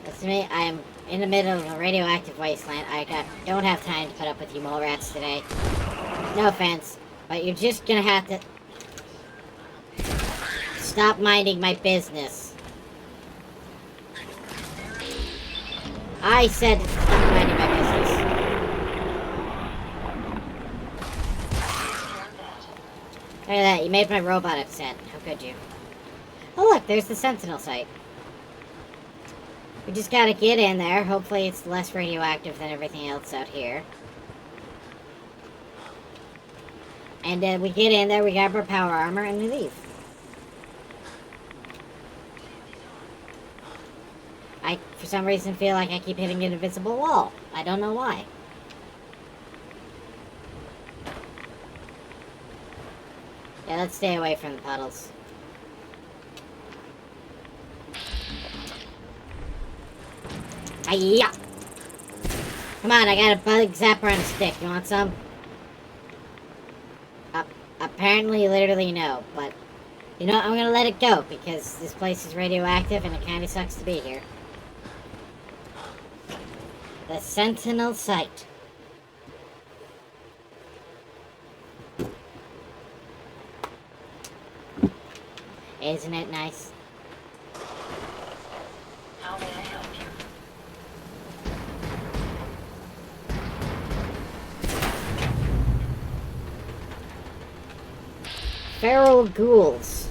Listen to me, I'm in the middle of a radioactive wasteland. Don't have time to put up with you mole rats today. No offense, but you're just gonna have to stop minding my business. I said stop minding my business. Look at that, you made my robot upset. How could you? Oh look, there's the Sentinel site. We just gotta get in there. Hopefully it's less radioactive than everything else out here. And then we get in there, we grab our power armor, and we leave. I, for some reason, feel like I keep hitting an invisible wall. I don't know why. Yeah, let's stay away from the puddles. Hiya! Come on, I got a bug zapper on a stick. You want some? Apparently, literally no, but... You know what, I'm gonna let it go, because this place is radioactive and it kinda sucks to be here. The Sentinel site. Isn't it nice?
How may I help you?
Feral ghouls.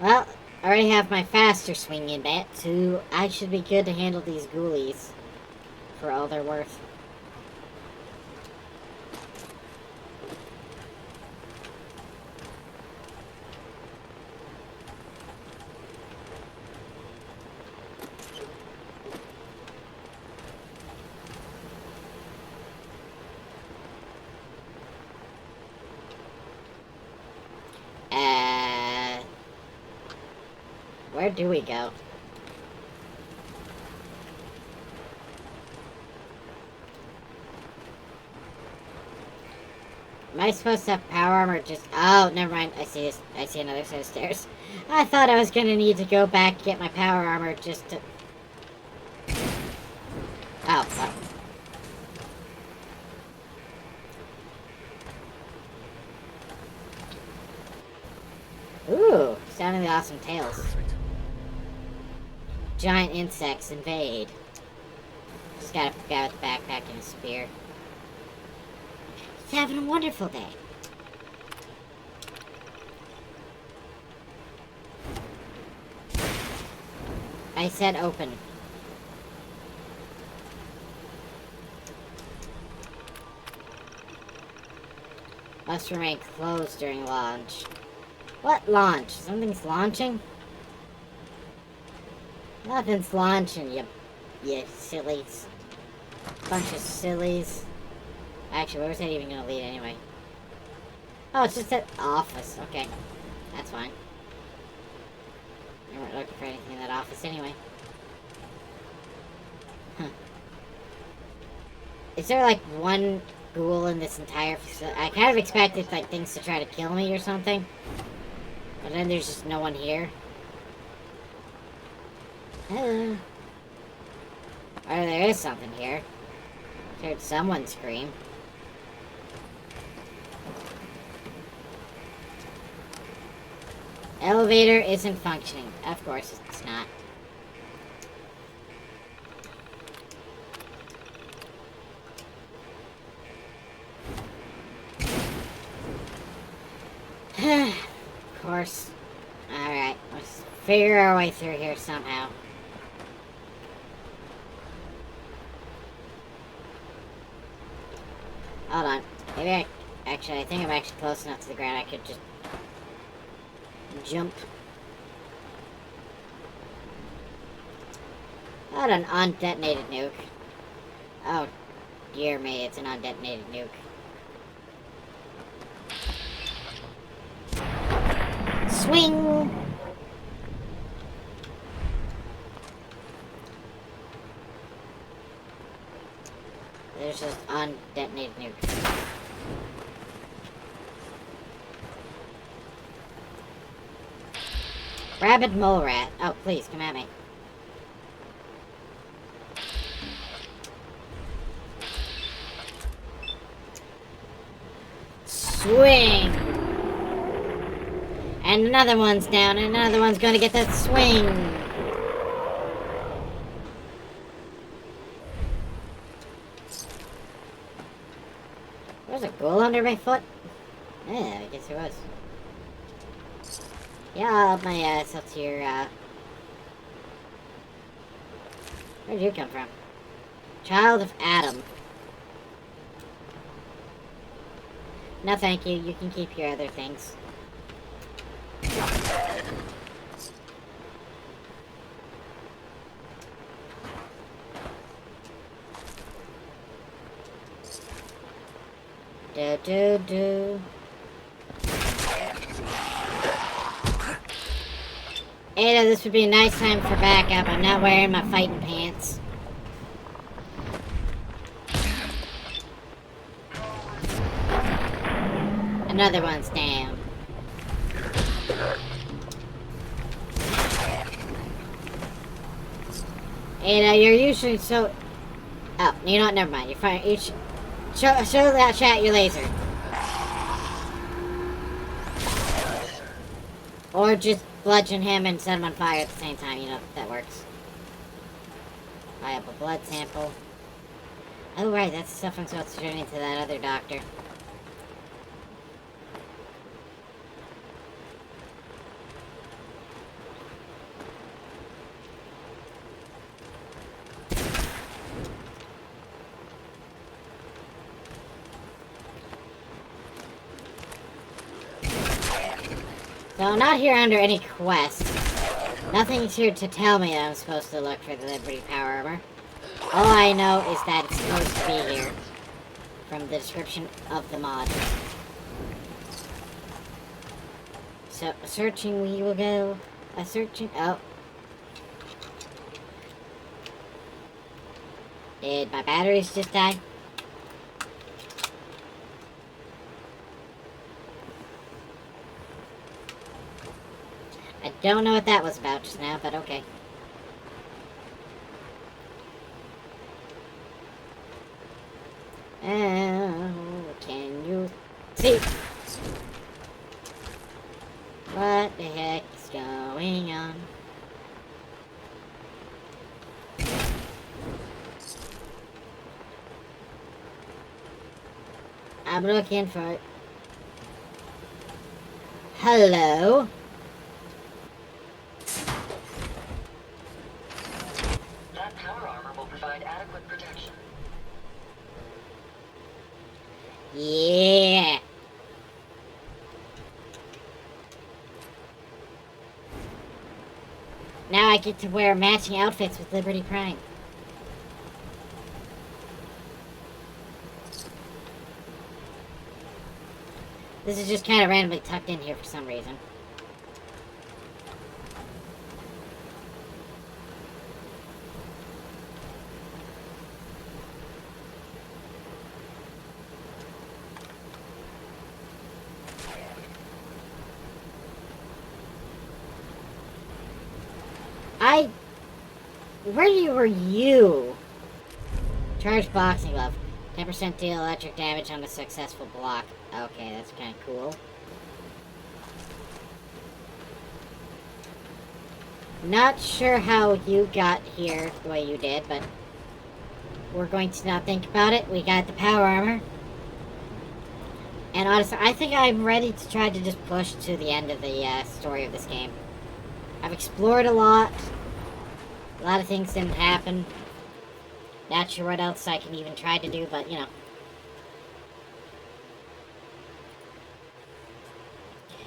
Well, I already have my faster swinging bat, so I should be good to handle these ghoulies for all they're worth. Where do we go? Am I supposed to have power armor just... Oh, never mind. I see this. I see another set of stairs. I thought I was gonna need to go back and get my power armor just to... Oh, fuck. Ooh, sounding the awesome tales. Giant insects invade. Just got a guy with a backpack and a spear. He's having a wonderful day. I said open. Must remain closed during launch. What launch? Something's launching? Nothing's launching, you sillies. Bunch of sillies. Actually, where was that even gonna lead anyway? Oh, it's just that office. Okay. That's fine. We weren't looking for anything in that office anyway. Huh. Is there like one ghoul in this entire facility? I kind of expected like things to try to kill me or something. But then there's just no one here. Hello. Or there is something here. I heard someone scream. Elevator isn't functioning. Of course it's not. Of course. Alright, let's figure our way through here somehow. Hold on. Maybe I think I'm actually close enough to the ground. I could just jump. Not an undetonated nuke. Oh, dear me, it's an undetonated nuke. Swing! There's just undetonated nuke. Rabid mole rat. Oh, please, come at me. Swing! And another one's down, and another one's gonna get that swing. There's a ghoul under my foot? Yeah, I guess there was. Yeah, I'll up my ass up to your, Where'd you come from? Child of Adam. No, thank you. You can keep your other things. Do. Ada, this would be a nice time for backup. I'm not wearing my fighting pants. Another one's down. Ada, you're usually so... Oh, you know what? Never mind. You're fine. You show that chat your laser. Or just bludgeon him and set him on fire at the same time. You know, that works. I have a blood sample. Oh, right. That's the stuff I'm supposed to turn into that other doctor. So I'm not here under any quest. Nothing's here to tell me that I'm supposed to look for the Liberty Power Armor. All I know is that it's supposed to be here. From the description of the mod. So, searching we will go. Searching. Oh. Did my batteries just die? I don't know what that was about just now, but okay. Oh, can you see? What the heck is going on? I'm looking for it. Hello?
That power armor will provide adequate protection.
Yeah. Now I get to wear matching outfits with Liberty Prime. This is just kind of randomly tucked in here for some reason. Where were you? Charged boxing glove. 10% deal electric damage on a successful block. Okay, that's kind of cool. Not sure how you got here the way you did, but we're going to not think about it. We got the power armor. And honestly, I think I'm ready to try to just push to the end of the story of this game. I've explored a lot. A lot of things didn't happen. Not sure what else I can even try to do, but, you know.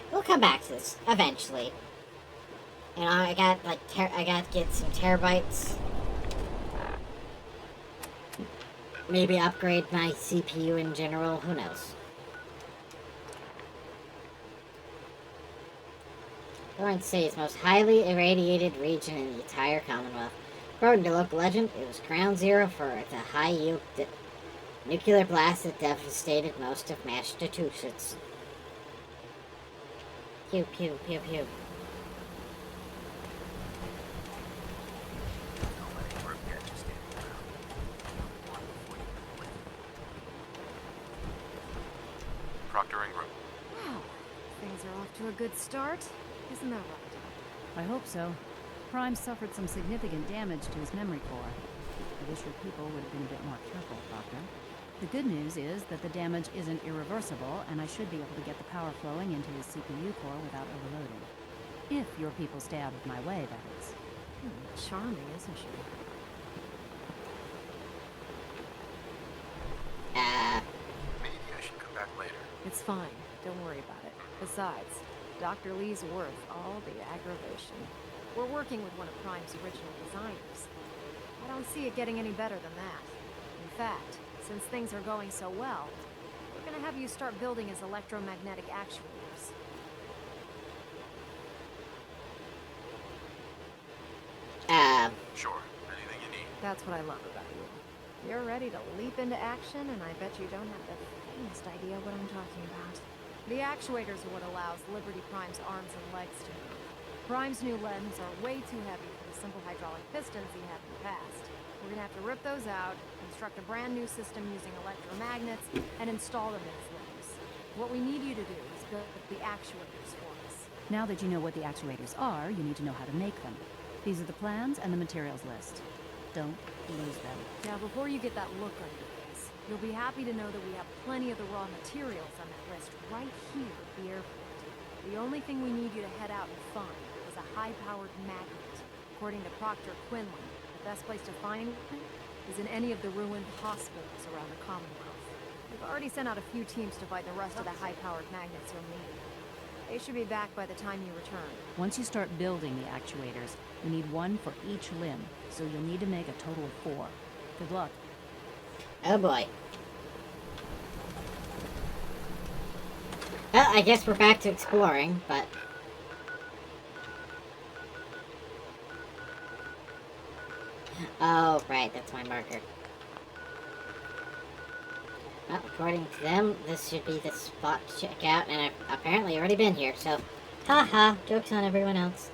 We'll come back to this, eventually. You know, I got to get some terabytes. Maybe upgrade my CPU in general, who knows. Lawrence State's most highly irradiated region in the entire Commonwealth. According to local legend, it was ground zero for the high-yield nuclear blast that devastated most of Massachusetts. Pew, pew, pew, pew.
Proctor Ingram.
Wow, things are off to a good start. Isn't that right?
I hope so. Prime suffered some significant damage to his memory core. I wish your people would have been a bit more careful, Proctor. The good news is that the damage isn't irreversible, and I should be able to get the power flowing into his CPU core without overloading. If your people stay out of my way, that is.
Charming, isn't she?
Maybe I should come back later.
It's fine. Don't worry about it. Besides, Dr. Lee's worth all the aggravation. We're working with one of Prime's original designers. I don't see it getting any better than that. In fact, since things are going so well, we're gonna have you start building his electromagnetic actuators.
Sure. Anything you need.
That's what I love about you. You're ready to leap into action, and I bet you don't have the faintest idea what I'm talking about. The actuators are what allows Liberty Prime's arms and legs to move. Prime's new limbs are way too heavy for the simple hydraulic pistons he had in the past. We're gonna have to rip those out, construct a brand new system using electromagnets, and install them in his limbs. What we need you to do is build the actuators for us.
Now that you know what the actuators are, you need to know how to make them. These are the plans and the materials list. Don't lose them.
Now, before you get that look on your face, you'll be happy to know that we have plenty of the raw materials on that list right here at the airport. The only thing we need you to head out and find is a high-powered magnet. According to Proctor Quinlan, the best place to find it is in any of the ruined hospitals around the Commonwealth. We've already sent out a few teams to find the rest of the high-powered magnets you'll need. They should be back by the time you return.
Once you start building the actuators, you need one for each limb, so you'll need to make a total of 4. Good luck.
Oh boy. Well, I guess we're back to exploring, but... Oh, right, that's my marker. Well, according to them, this should be the spot to check out, and I've apparently already been here, so... Haha, joke's on everyone else.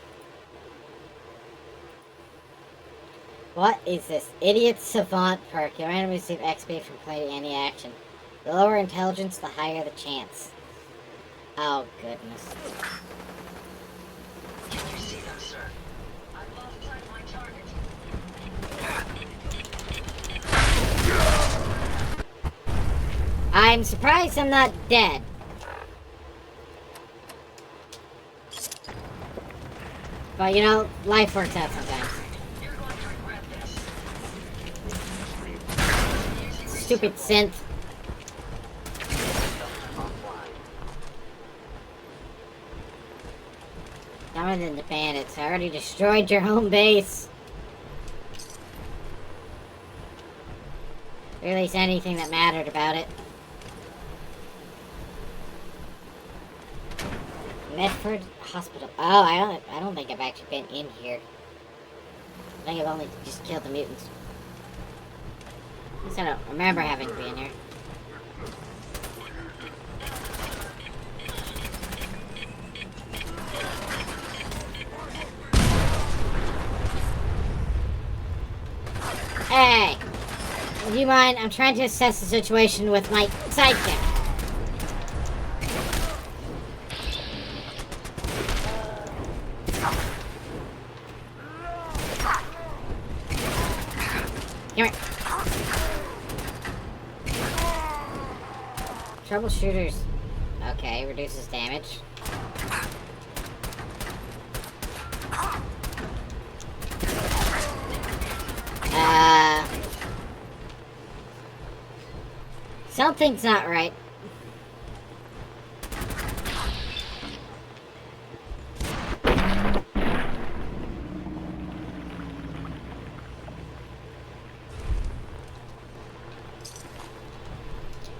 What is this? Idiot Savant perk. You'll randomly receive XP from playing any action. The lower intelligence, the higher the chance. Oh, goodness.
Can you see them, sir? I've lost sight of my target.
I'm surprised I'm not dead. But, you know, life works out sometimes. Stupid synth. Dumber than the bandits. I already destroyed your home base. Or at least anything that mattered about it. Medford Hospital. Oh, I don't think I've actually been in here. I think I've only just killed the mutants. At least I don't remember having to be in here. Hey! Do you mind? I'm trying to assess the situation with my sidekick. Come here. Troubleshooters. Okay, reduces damage. Something's not right.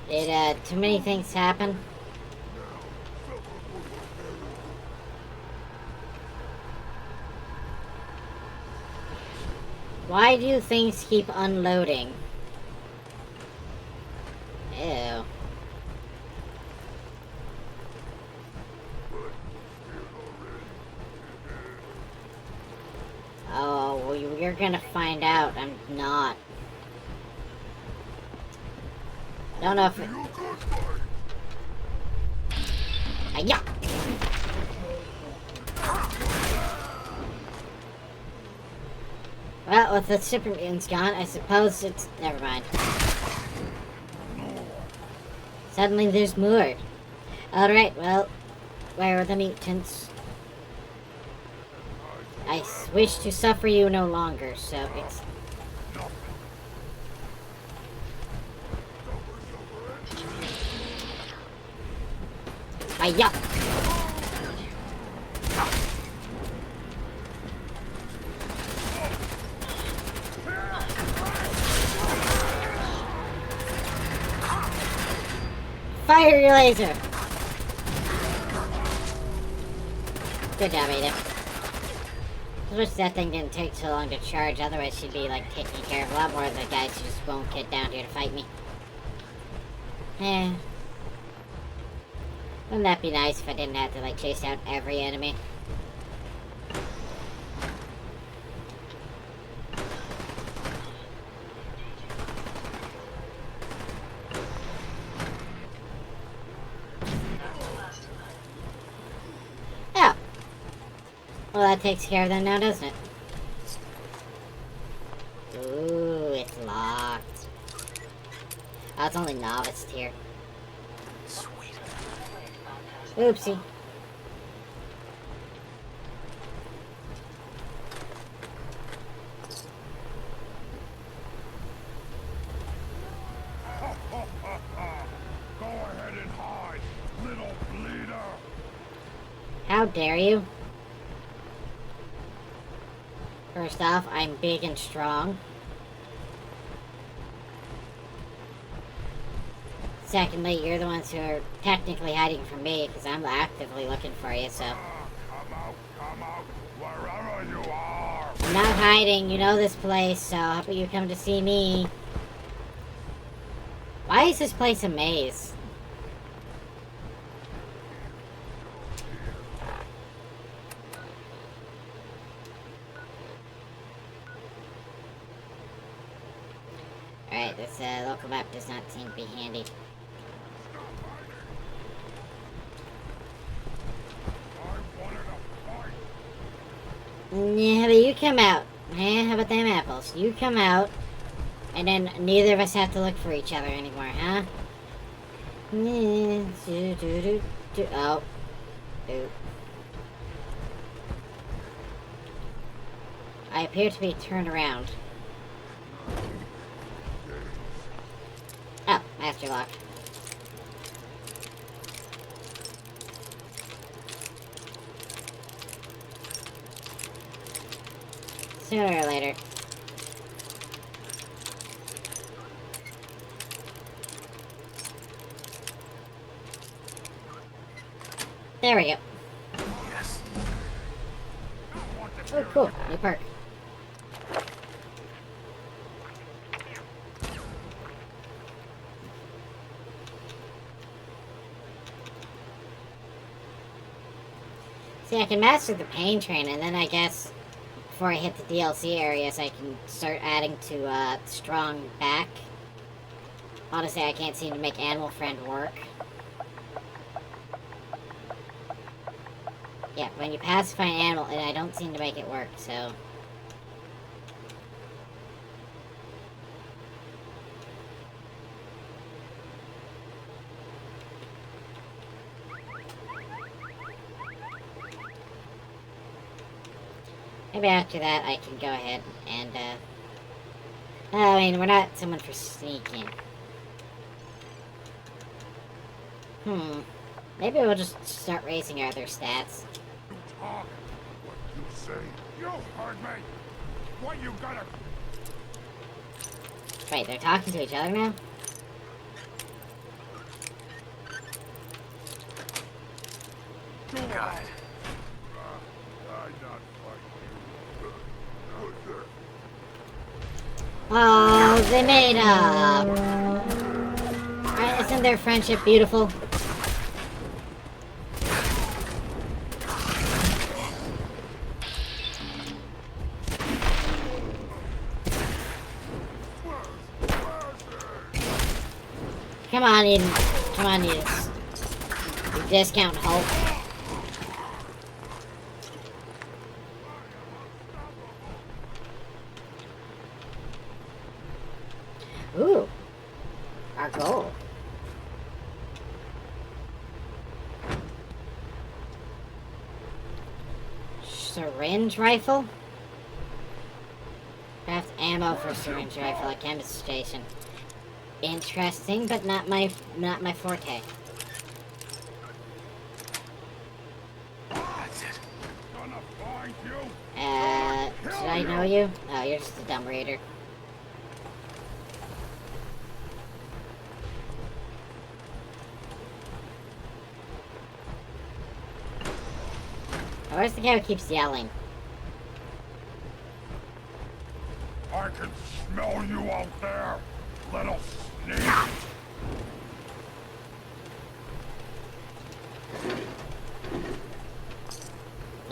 Did, too many things happen? Why do things keep unloading? Ew. Oh, well, you're gonna find out. I'm not. I don't know if it... Yeah. Well, with the super mutants gone, I suppose it's... Never mind. Suddenly there's more. Alright, well, where are the mutants? I wish to suffer you no longer, so it's... Hiya! Fire your laser! Good job, Ada. I wish that thing didn't take so long to charge, otherwise she'd be, like, taking care of a lot more of the guys who just won't get down here to fight me. Eh. Wouldn't that be nice if I didn't have to, like, chase out every enemy? Oh. Well, that takes care of them now, doesn't it? Ooh, it's locked. Oh, it's only novice tier. Oopsie.
Go ahead and hide, little bleeder.
How dare you? First off, I'm big and strong. Secondly, you're the ones who are technically hiding from me, because I'm actively looking for you, so...
Come out, wherever you are.
I'm not hiding, you know this place, so how about you come to see me? Why is this place a maze? Alright, this local map does not seem to be handy. Yeah, but you come out. Eh, how about them apples? You come out, and then neither of us have to look for each other anymore, huh? Oh. Oop. I appear to be turned around. Oh, master lock. Sooner or later. There we go.
Yes.
Oh, cool. New perk. See, I can master the pain train, and then I guess before I hit the DLC areas, I can start adding to strong back. Honestly, I can't seem to make Animal Friend work. Yeah, when you pacify an animal, and I don't seem to make it work, so... maybe after that I can go ahead and, I mean, we're not someone for sneaking. Maybe we'll just start raising our other stats.
Talk. What you say? You heard me. What you gotta...
Wait, they're talking to each other now?
God.
Oh, they made up. Isn't their friendship beautiful? Come on, Eden. Come on, Eden. You discount Hulk. Ooh. Our goal. Syringe rifle? Craft ammo for syringe rifle at chemist station. Interesting, but not my forte.
That's it. Gonna find you.
Should I know you? Oh, you're just a dumb raider. Where's the guy who keeps yelling?
I can smell you out there, little sneak.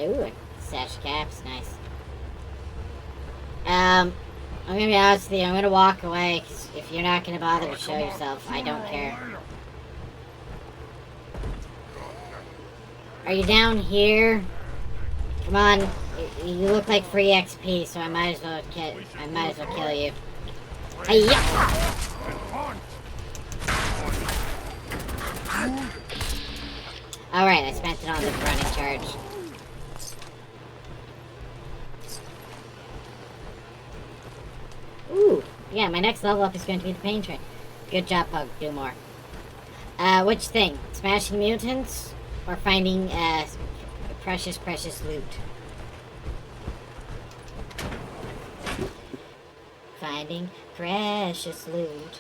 Ooh, sash caps, nice. I'm gonna be honest with you, I'm gonna walk away, 'cause if you're not gonna bother to show yourself, I don't care. Are you down here? Come on, you look like free XP, so I might as well kill you. Hiya! Alright, I spent it on the running charge. Ooh, yeah, my next level up is going to be the pain train. Good job, Pug. Do more. Which thing? Smashing mutants? Or finding, precious loot? Finding precious loot.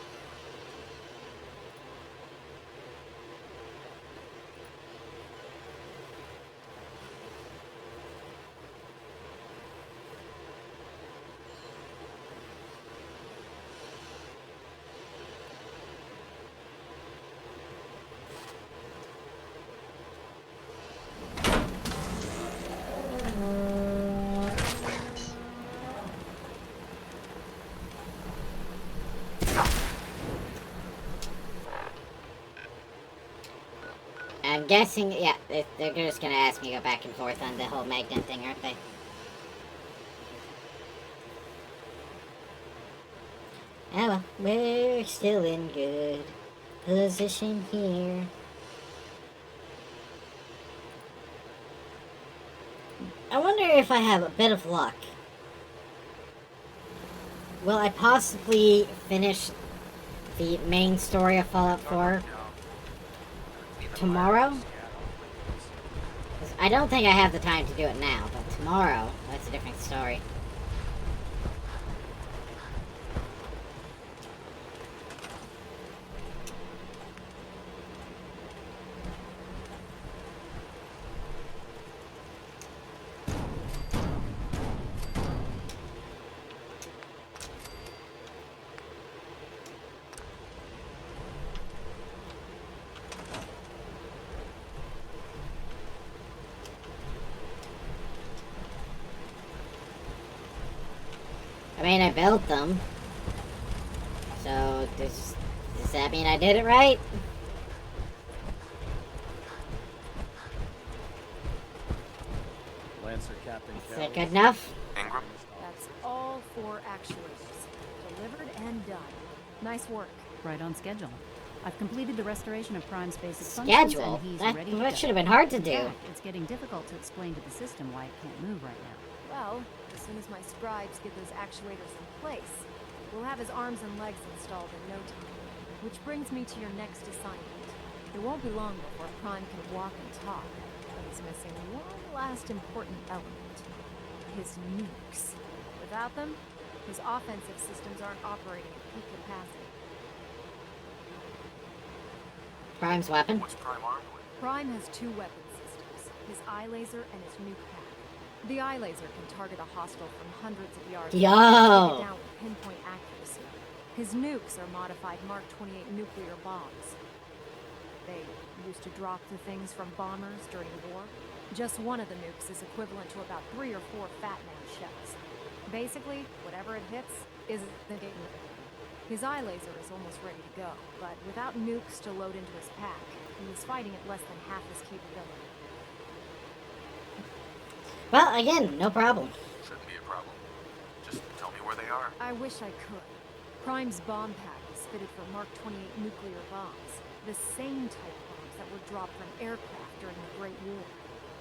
I'm guessing, yeah, they're just gonna ask me to go back and forth on the whole magnet thing, aren't they? Oh well, we're still in good position here. I wonder if I have a bit of luck. Will I possibly finish the main story of Fallout 4 tomorrow? 'Cause I don't think I have the time to do it now, but tomorrow, that's a different story. I mean, I built them. So, does that mean I did it right?
Lancer Captain
Is that good enough?
Ingram?
That's all 4 actuators. Delivered and done. Nice work.
Right on schedule. I've completed the restoration of Prime's basic functions,
Schedule?
and he's
That
ready to go.
should have been hard to
In
do.
fact, it's getting difficult to explain to the system why it can't move right now.
Well, as soon as my scribes get those actuators in place, we'll have his arms and legs installed in no time. Which brings me to your next assignment. It won't be long before Prime can walk and talk, but he's missing one last important element. His nukes. Without them, his offensive systems aren't operating at peak capacity.
Prime's weapon?
What's Prime armed with?
Prime has 2 weapon systems, his eye laser and his nuke pack. The eye laser can target a hostile from hundreds of yards
Yo!
and take it down with pinpoint accuracy. His nukes are modified Mark 28 nuclear bombs. They used to drop the things from bombers during war. Just one of the nukes is equivalent to about 3 or 4 Fat Man shells. Basically, whatever it hits isn't getting rid of it. His eye laser is almost ready to go, but without nukes to load into his pack, he was fighting at less than half his capability.
Well, again, no problem.
Shouldn't be a problem. Just tell me where they are.
I wish I could. Prime's bomb pack is fitted for Mark 28 nuclear bombs, the same type bombs that were dropped from aircraft during the Great War.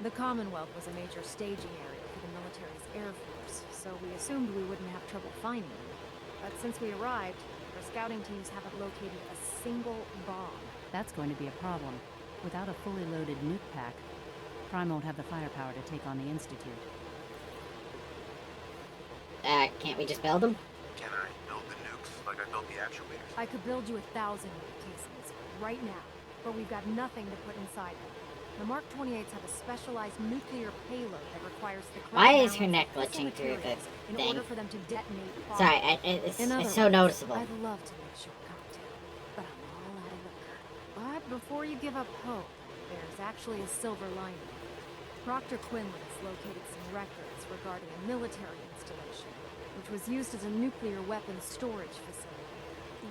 The Commonwealth was a major staging area for the military's air force, so we assumed we wouldn't have trouble finding them. But since we arrived, our scouting teams haven't located a single bomb.
That's going to be a problem. Without a fully loaded nuke pack, Prime won't have the firepower to take on the Institute.
Can't we just build them?
Can I build the nukes like I built the actuators?
I could build you 1,000 nuke casings right now, but we've got nothing to put inside them. The Mark 28s have a specialized nuclear payload that requires the
Why is her neck glitching through the
in
thing?
order for them to detonate bombs.
Sorry, it's so noticeable.
I'd love to make sure cocktail, but I'm all out of liquor. But before you give up hope, there's actually a silver lining. Proctor Quinlan's located some records regarding a military installation, which was used as a nuclear weapons storage facility.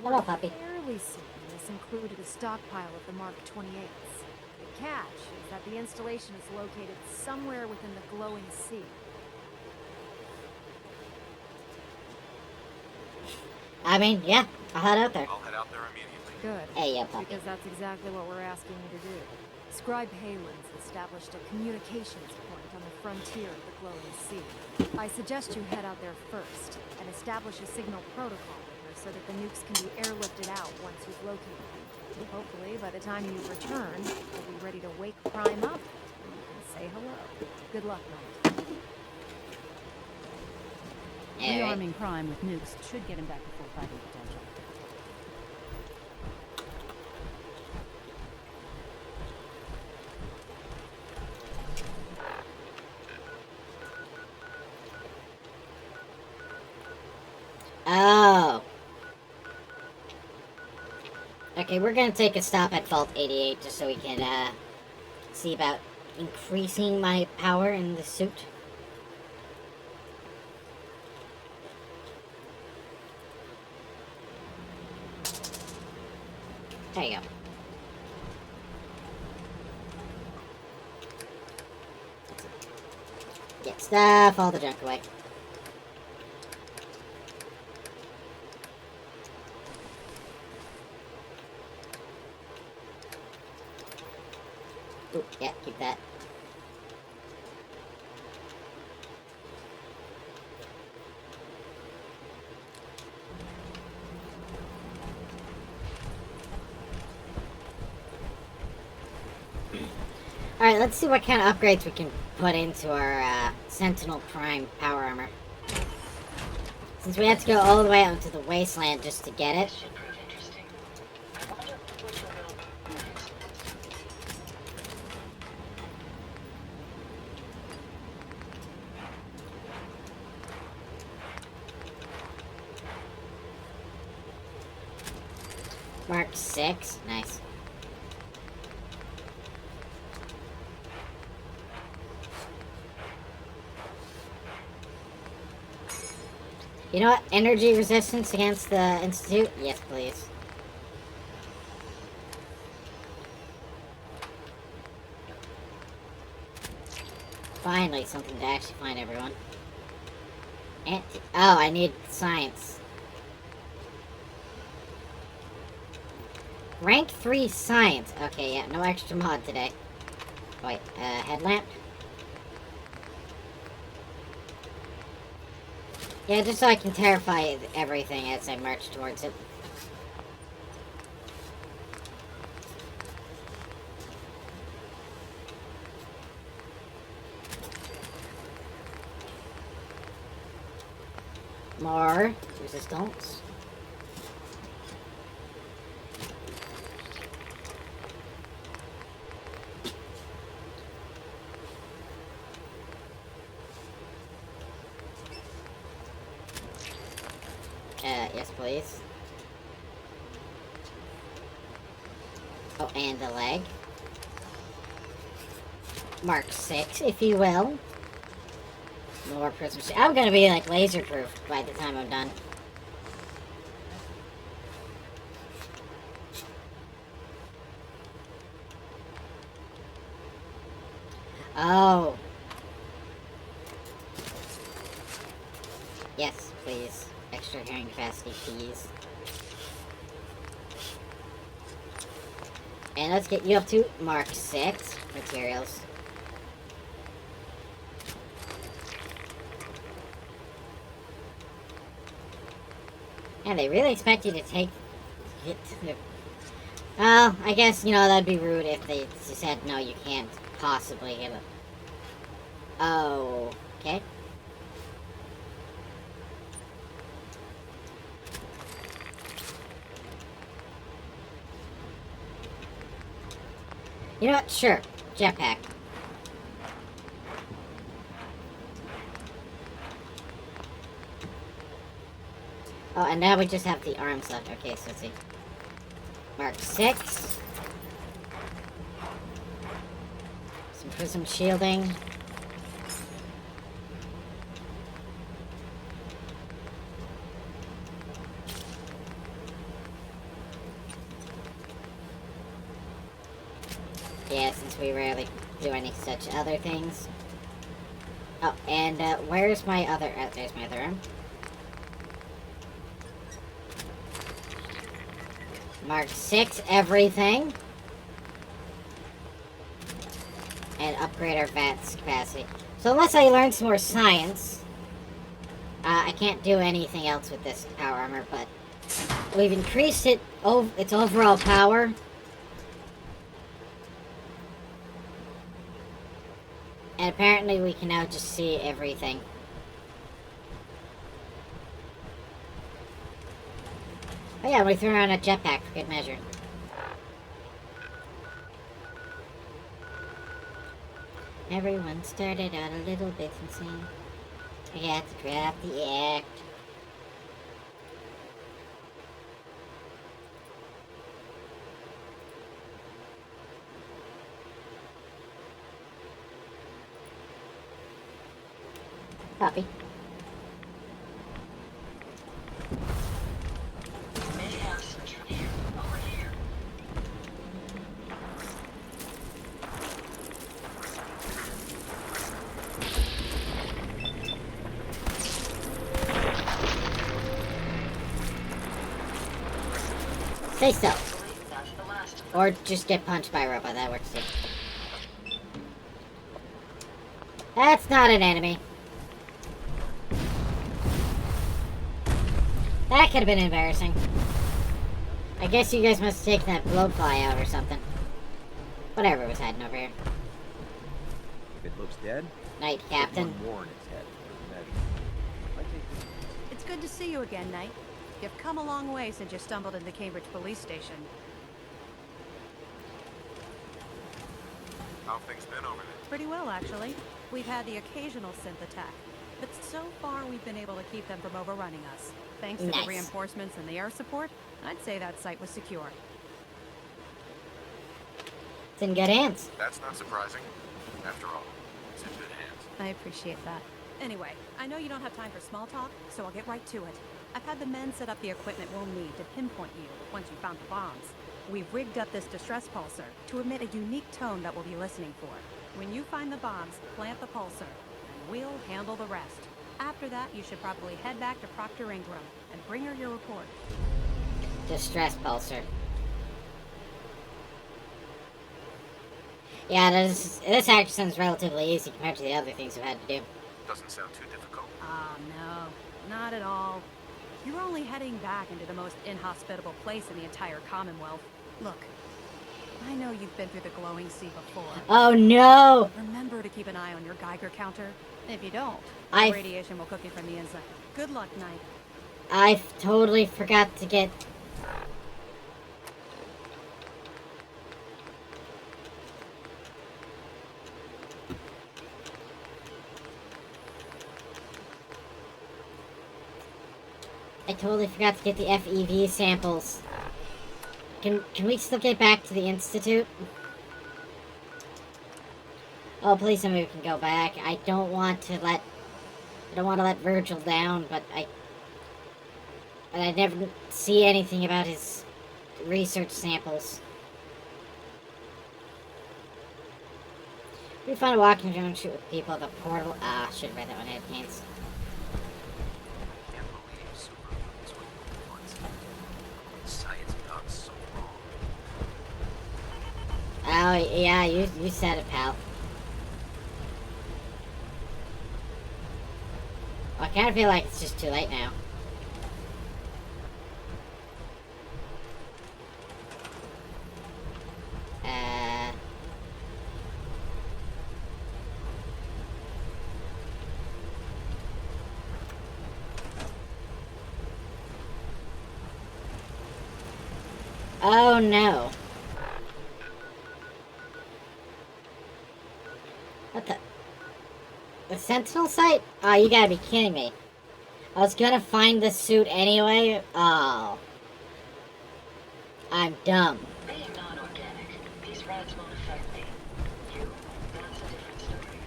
Hello, puppy.
Fairly certain this included a stockpile of the Mark 28s. The catch is that the installation is located somewhere within the glowing sea.
I mean, yeah, I'll head out there.
I'll head out there immediately.
Good.
Hey, yeah, puppy.
Because that's exactly what we're asking you to do. Scribe Halen's established a communications point on the frontier of the glowing sea. I suggest you head out there first and establish a signal protocol with her so that the nukes can be airlifted out once you've located them. Hopefully, by the time you return, you'll be ready to wake Prime up and say hello. Good luck, Knight.
Alright.
Rearming Prime with nukes should get him back to full fighting potential.
Oh. Okay, we're gonna take a stop at Vault 88 just so we can, see about increasing my power in the suit. There you go. Get stuff, all the junk away. Ooh, yeah, keep that. Alright, let's see what kind of upgrades we can put into our Sentinel Prime power armor. Since we had to go all the way out into the wasteland just to get it.
Should prove interesting. I wonder which one will be next.
Mark 6, nice. You know what? Energy resistance against the Institute? Yes, please. Finally, something to actually find everyone. Oh, I need science. Rank 3 science. Okay, yeah, no extra mod today. Wait, headlamp? Yeah, just so I can terrify everything as I march towards it. More resistance. Yes, please. Oh, and the leg. Mark 6, if you will. More prism. I'm gonna be like laser proof by the time I'm done. Oh. Yes, please. Extra carrying capacity, please. And let's get you up to Mark 6 materials. Yeah, they really expect you to get to the... Well, I guess, you know, that'd be rude if they said, no, you can't possibly get it. Oh, okay. You know what? Sure. Jetpack. Oh, and now we just have the arms left. Okay, so let's see. Mark 6. Some prism shielding. Yeah, since we rarely do any such other things. Oh, and where's my other... there's my other arm. Mark 6, everything. And upgrade our VATS capacity. So unless I learn some more science, I can't do anything else with this power armor, but we've increased its overall power. And apparently we can now just see everything. Oh yeah, we threw around a jetpack for good measure. Everyone started out a little bit insane. I had to drop the act. Copy. Stay still. Or just get punched by a robot, that works too. That's not an enemy. That could have been embarrassing. I guess you guys must have taken that blowfly out or something. Whatever was hiding over here.
If it looks dead,
Knight Captain.
one more in its head for measure.
It's good to see you again, Knight. You've come a long way since you stumbled into Cambridge Police Station.
How have things been over there?
Pretty well, actually. We've had the occasional synth attack, but so far we've been able to keep them from overrunning us. Thanks to the reinforcements and the air support, I'd say that site was secure.
It's in good hands.
That's not surprising. After all, it's in good hands.
I appreciate that. Anyway, I know you don't have time for small talk, so I'll get right to it. I've had the men set up the equipment we'll need to pinpoint you once you found the bombs. We've rigged up this distress pulsar to emit a unique tone that we'll be listening for. When you find the bombs, plant the pulsar, and we'll handle the rest. After that, you should probably head back to Proctor Ingram and bring her your report.
Distress pulsar. Yeah, this actually sounds relatively easy compared to the other things I've had to do.
Doesn't sound too difficult.
Ah, no, not at all. You're only heading back into the most inhospitable place in the entire Commonwealth. Look, I know you've been through the glowing sea before.
Oh no!
Remember to keep an eye on your Geiger counter. If you don't,
the
radiation will cook you from the inside. Good luck, Knight.
I totally forgot to get... I totally forgot to get the FEV samples. Can we still get back to the Institute? Oh, please tell me we can go back. I don't want to let Virgil down, but I never see anything about his research samples. We found a walking around and shoot with people at the portal. Ah, should have read that one ahead, Canes.
Can't believe Superman is what he wants. Science gone so wrong.
Oh, yeah, you said it, pal. I kind of feel like it's just too late now. Oh no. What the? The Sentinel site? Oh, you gotta be kidding me. I was gonna find the suit anyway? Oh. I'm dumb.
Being non-organic, these rats won't affect me. You, that's a different story.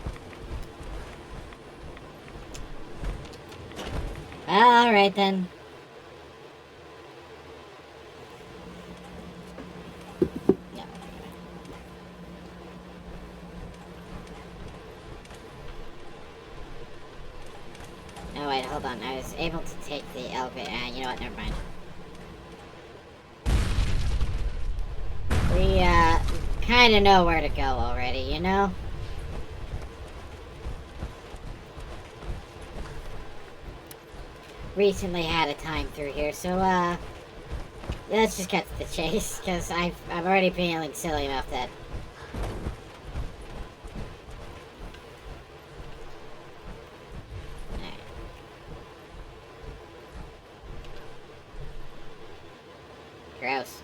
Alright then. No, wait, hold on. I was able to take the elevator. You know what? Never mind. We, kind of know where to go already, you know? Recently had a time through here, so, let's just cut to the chase, because I'm already feeling silly enough that... Gross.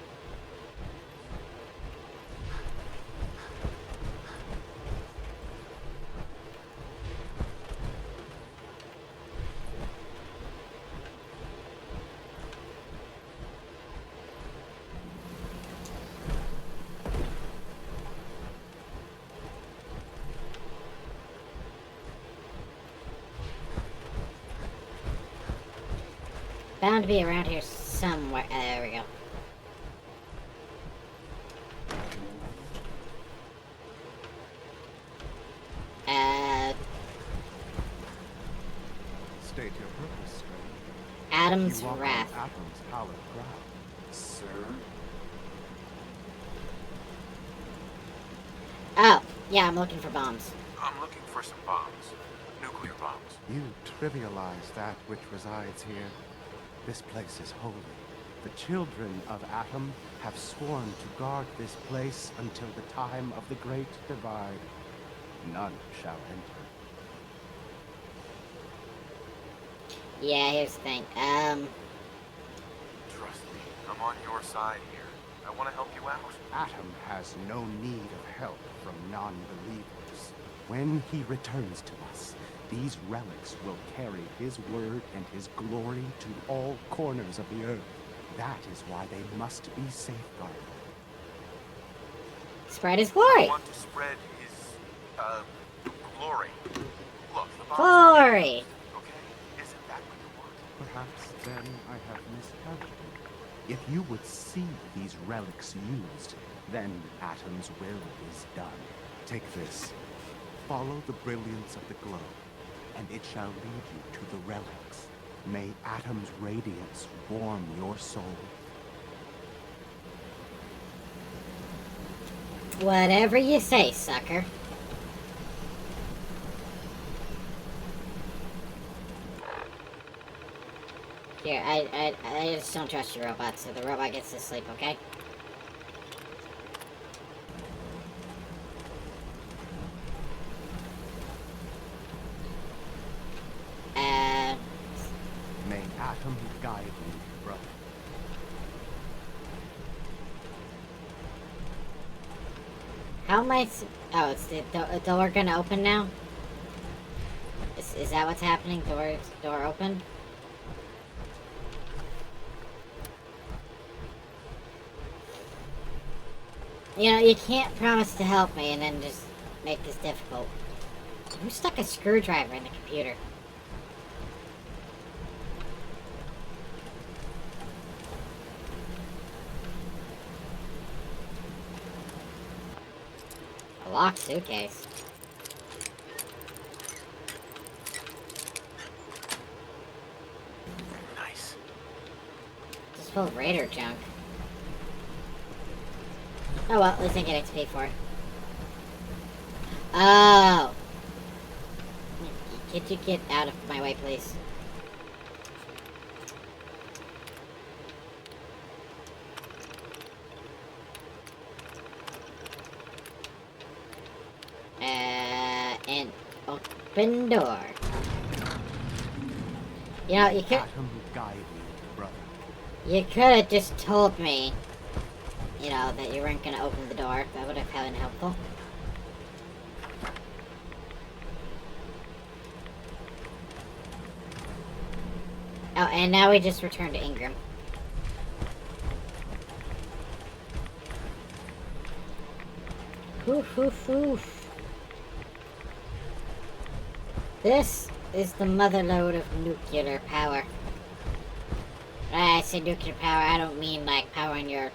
Bound to be around here somewhere. There we go.
State your purpose, stranger.
Adam's
You walk on
Wrath.
Atom's hallowed ground. Sir?
Oh, yeah, I'm looking for bombs.
I'm looking for some bombs. Nuclear bombs.
You trivialize that which resides here. This place is holy. The children of Atom have sworn to guard this place until the time of the Great Divide. None shall enter.
Yeah, here's the thing.
Trust me, I'm on your side here. I want to help you out.
Atom has no need of help from non-believers. When he returns to us, these relics will carry his word and his glory to all corners of the earth. That is why they must be safeguarded.
Spread his glory.
I want to spread his, glory. Look, the bombs
Glory. worry.
Okay, isn't that what you want? Perhaps then I have miscalculated. If you would see these relics used, then Atom's will is done. Take this. Follow the brilliance of the glow, and it shall lead you to the relics. May Atom's radiance warm your soul.
Whatever you say, sucker. Here, I just don't trust your robot, so the robot gets to sleep, okay?
May Atom guide you, brother.
How am I... Oh, it's the door gonna open now? Is that what's happening? Door open? You know, you can't promise to help me and then just make this difficult. Who stuck a screwdriver in the computer? A locked suitcase.
Nice.
Just full of Raider junk. Oh well, at least I get XP for it. Oh! Could you get out of my way, please? And open door. You know, you could...
Atom guide you, brother.
You could have just told me, you know, that you weren't gonna open the door. That would have been helpful. Oh, and now we just return to Ingram. Oof, oof, oof. This is the motherlode of nuclear power. When I say nuclear power, I don't mean like powering your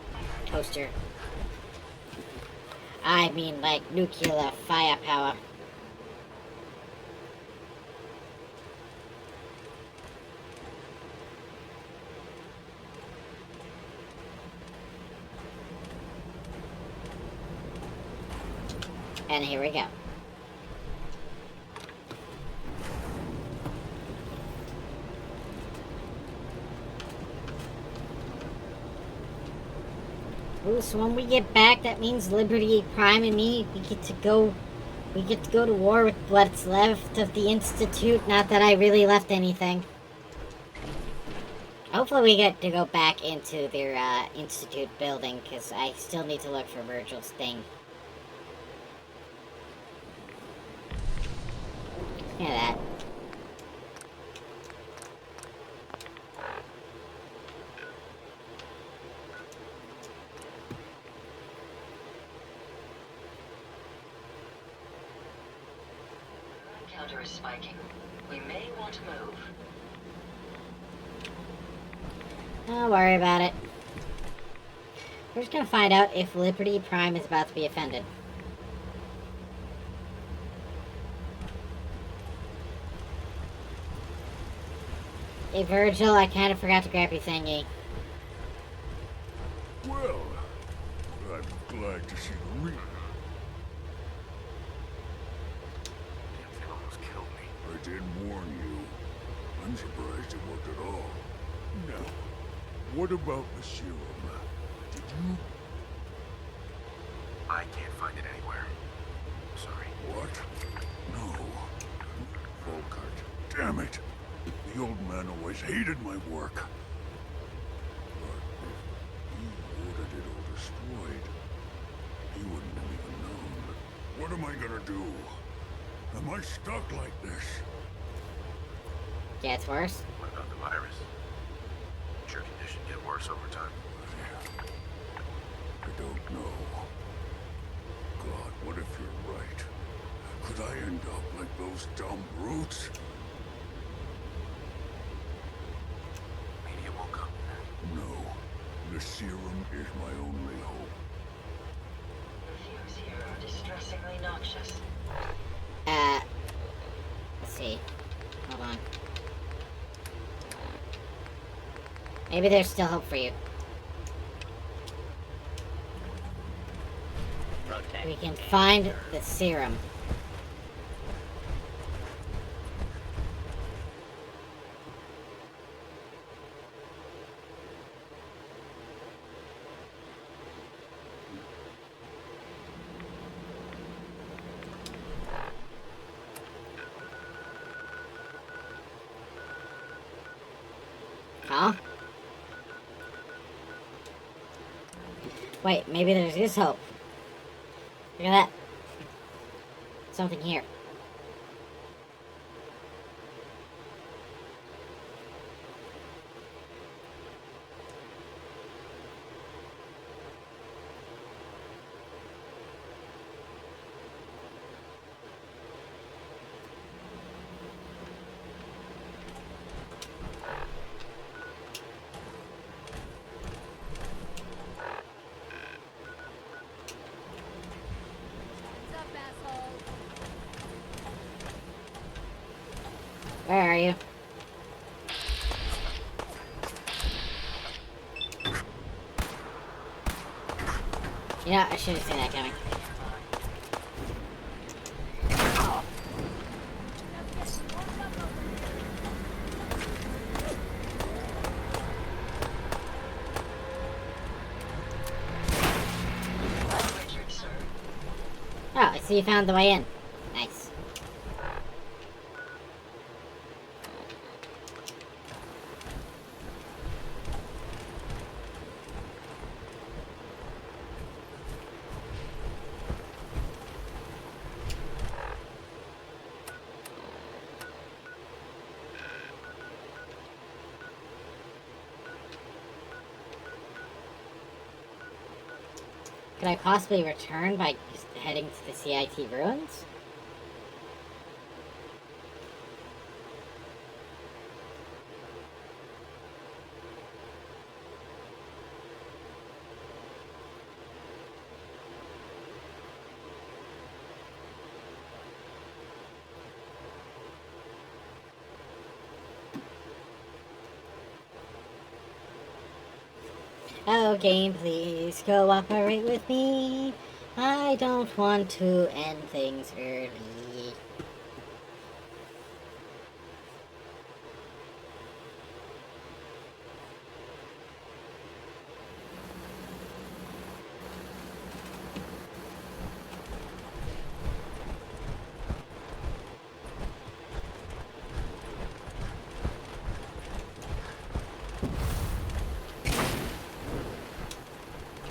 toaster. I mean like nuclear firepower. And here we go. Ooh, so when we get back, that means Liberty Prime and me, we get to go to war with what's left of the Institute. Not that I really left anything. Hopefully we get to go back into their Institute building, because I still need to look for Virgil's thing. Look at that.
Counter is spiking. We may want to move.
Don't worry about it. We're just gonna find out if Liberty Prime is about to be offended. Hey Virgil, I kind of forgot to grab your thingy.
Well, I'm glad to see the reader.
They almost killed me.
I did warn you. I'm surprised it worked at all. Now, what about the serum? Did you...
I can't find it anywhere. Sorry.
What? No. Volkart. Damn it. The old man always hated my work. But if he ordered it all destroyed, he wouldn't have even known. What am I gonna do? Am I stuck like this?
Yeah, it's worse.
What about the virus? Did your condition get worse over time?
I don't know. God, what if you're right? Could I end up like those dumb brutes? The serum is my only hope.
The fumes here are distressingly noxious.
Let's see. Hold on. Maybe there's still hope for you. We can find the serum. Huh? Wait, maybe there's this hope. Look at that. Something here. Where are you? You know, I should have seen that coming. Oh, I see you found the way in. Nice. Could I possibly return by just heading to the CIT ruins? Oh, game, please cooperate with me. I don't want to end things early.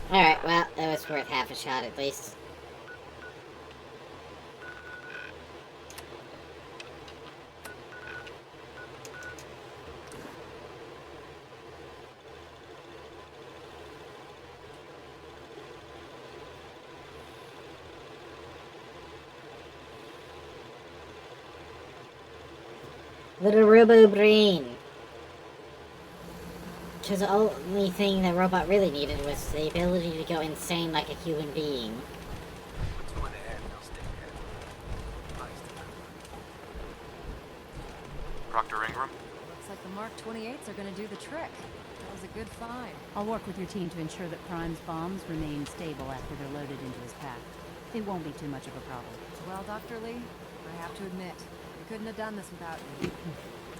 Alright, well, that was worth half a shot at least. Little Robo Brain. Because the only thing the robot really needed was the ability to go insane like a human being.
Proctor Ingram?
Looks like the Mark 28s are gonna do the trick. That was a good find.
I'll work with your team to ensure that Prime's bombs remain stable after they're loaded into his pack. It won't be too much of a problem.
Well, Dr. Lee, I have to admit, we couldn't have done this without you.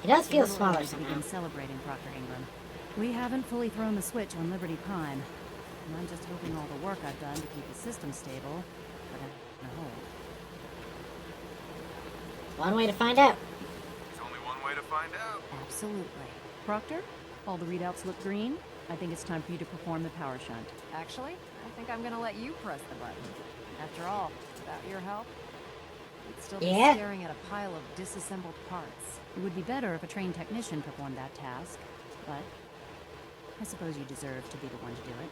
It does feel
We're
smaller
ready to
somehow.
begin celebrating, Proctor Ingram. We haven't fully thrown the switch on Liberty Prime, and I'm just hoping all the work I've done to keep the system stable, but I'm gonna hold.
One way to find out.
There's only one way to find out.
Absolutely. Proctor, all the readouts look green. I think it's time for you to perform the power shunt.
Actually, I think I'm gonna let you press the button. After all, without your help, we'd still be staring at a pile of disassembled parts.
It would be better if a trained technician performed that task, but I suppose you deserve to be the one to do it.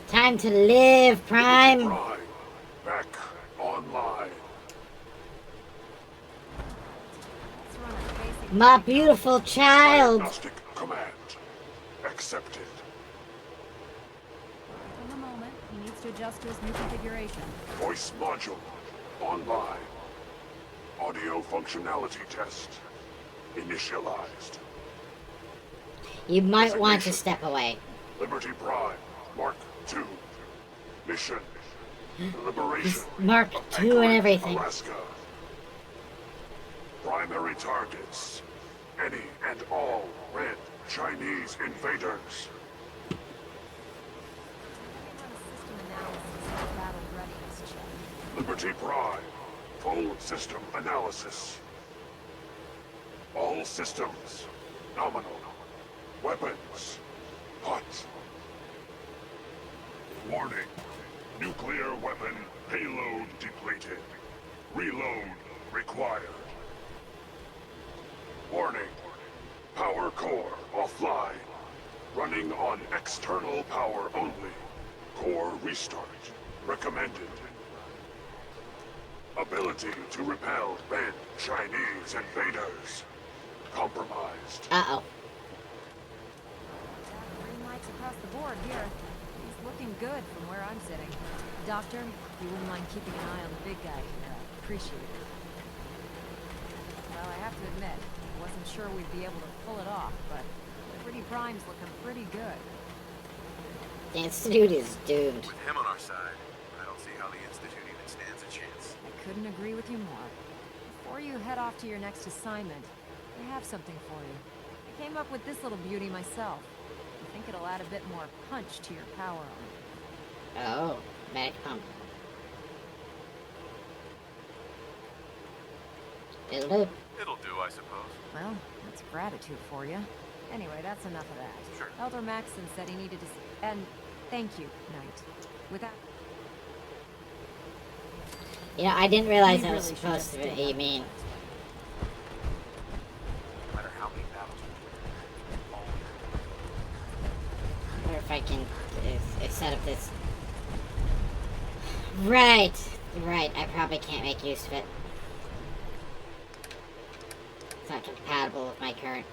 Time to live, Prime!
Prime, back online.
Let's run a basic
My beautiful child.
Diagnostic command accepted.
Give him a moment. He needs to adjust to his new configuration.
Voice module online. Audio functionality test initialized.
You might want to step away.
Liberty Prime Mark II. Mission Liberation.
Mark II and everything.
Alaska. Primary targets. Any and all red Chinese invaders. Liberty Prime. Full system analysis. All systems nominal. Weapons hot. Warning. Nuclear weapon payload depleted. Reload required. Warning. Power core offline. Running on external power only. Core restart recommended. Ability to repel red Chinese invaders compromised.
Uh-oh.
Green lights across the board here. He's looking good from where I'm sitting. Doctor, if you wouldn't mind keeping an eye on the big guy here, I'd appreciate it. Well, I have to admit, I wasn't sure we'd be able to pull it off, but Liberty Prime's looking pretty good.
The Institute is doomed.
With him on our side, I don't see how the Institute even stands a chance.
I couldn't agree with you more. Before you head off to your next assignment, I have something for you. I came up with this little beauty myself. I think it'll add a bit more punch to your power armor.
Oh, medic pump. It'll do.
It'll do, I suppose.
Well, that's gratitude for you. Anyway, that's enough of that.
Sure.
Elder Maxson said he needed to and thank you, Knight. Without...
You know, I didn't realize
You
that was
really should
supposed
just
to
stay
be
out.
mean.
No matter how many battles
I wonder if I can set up this. Right. I probably can't make use of it. It's not compatible with my current.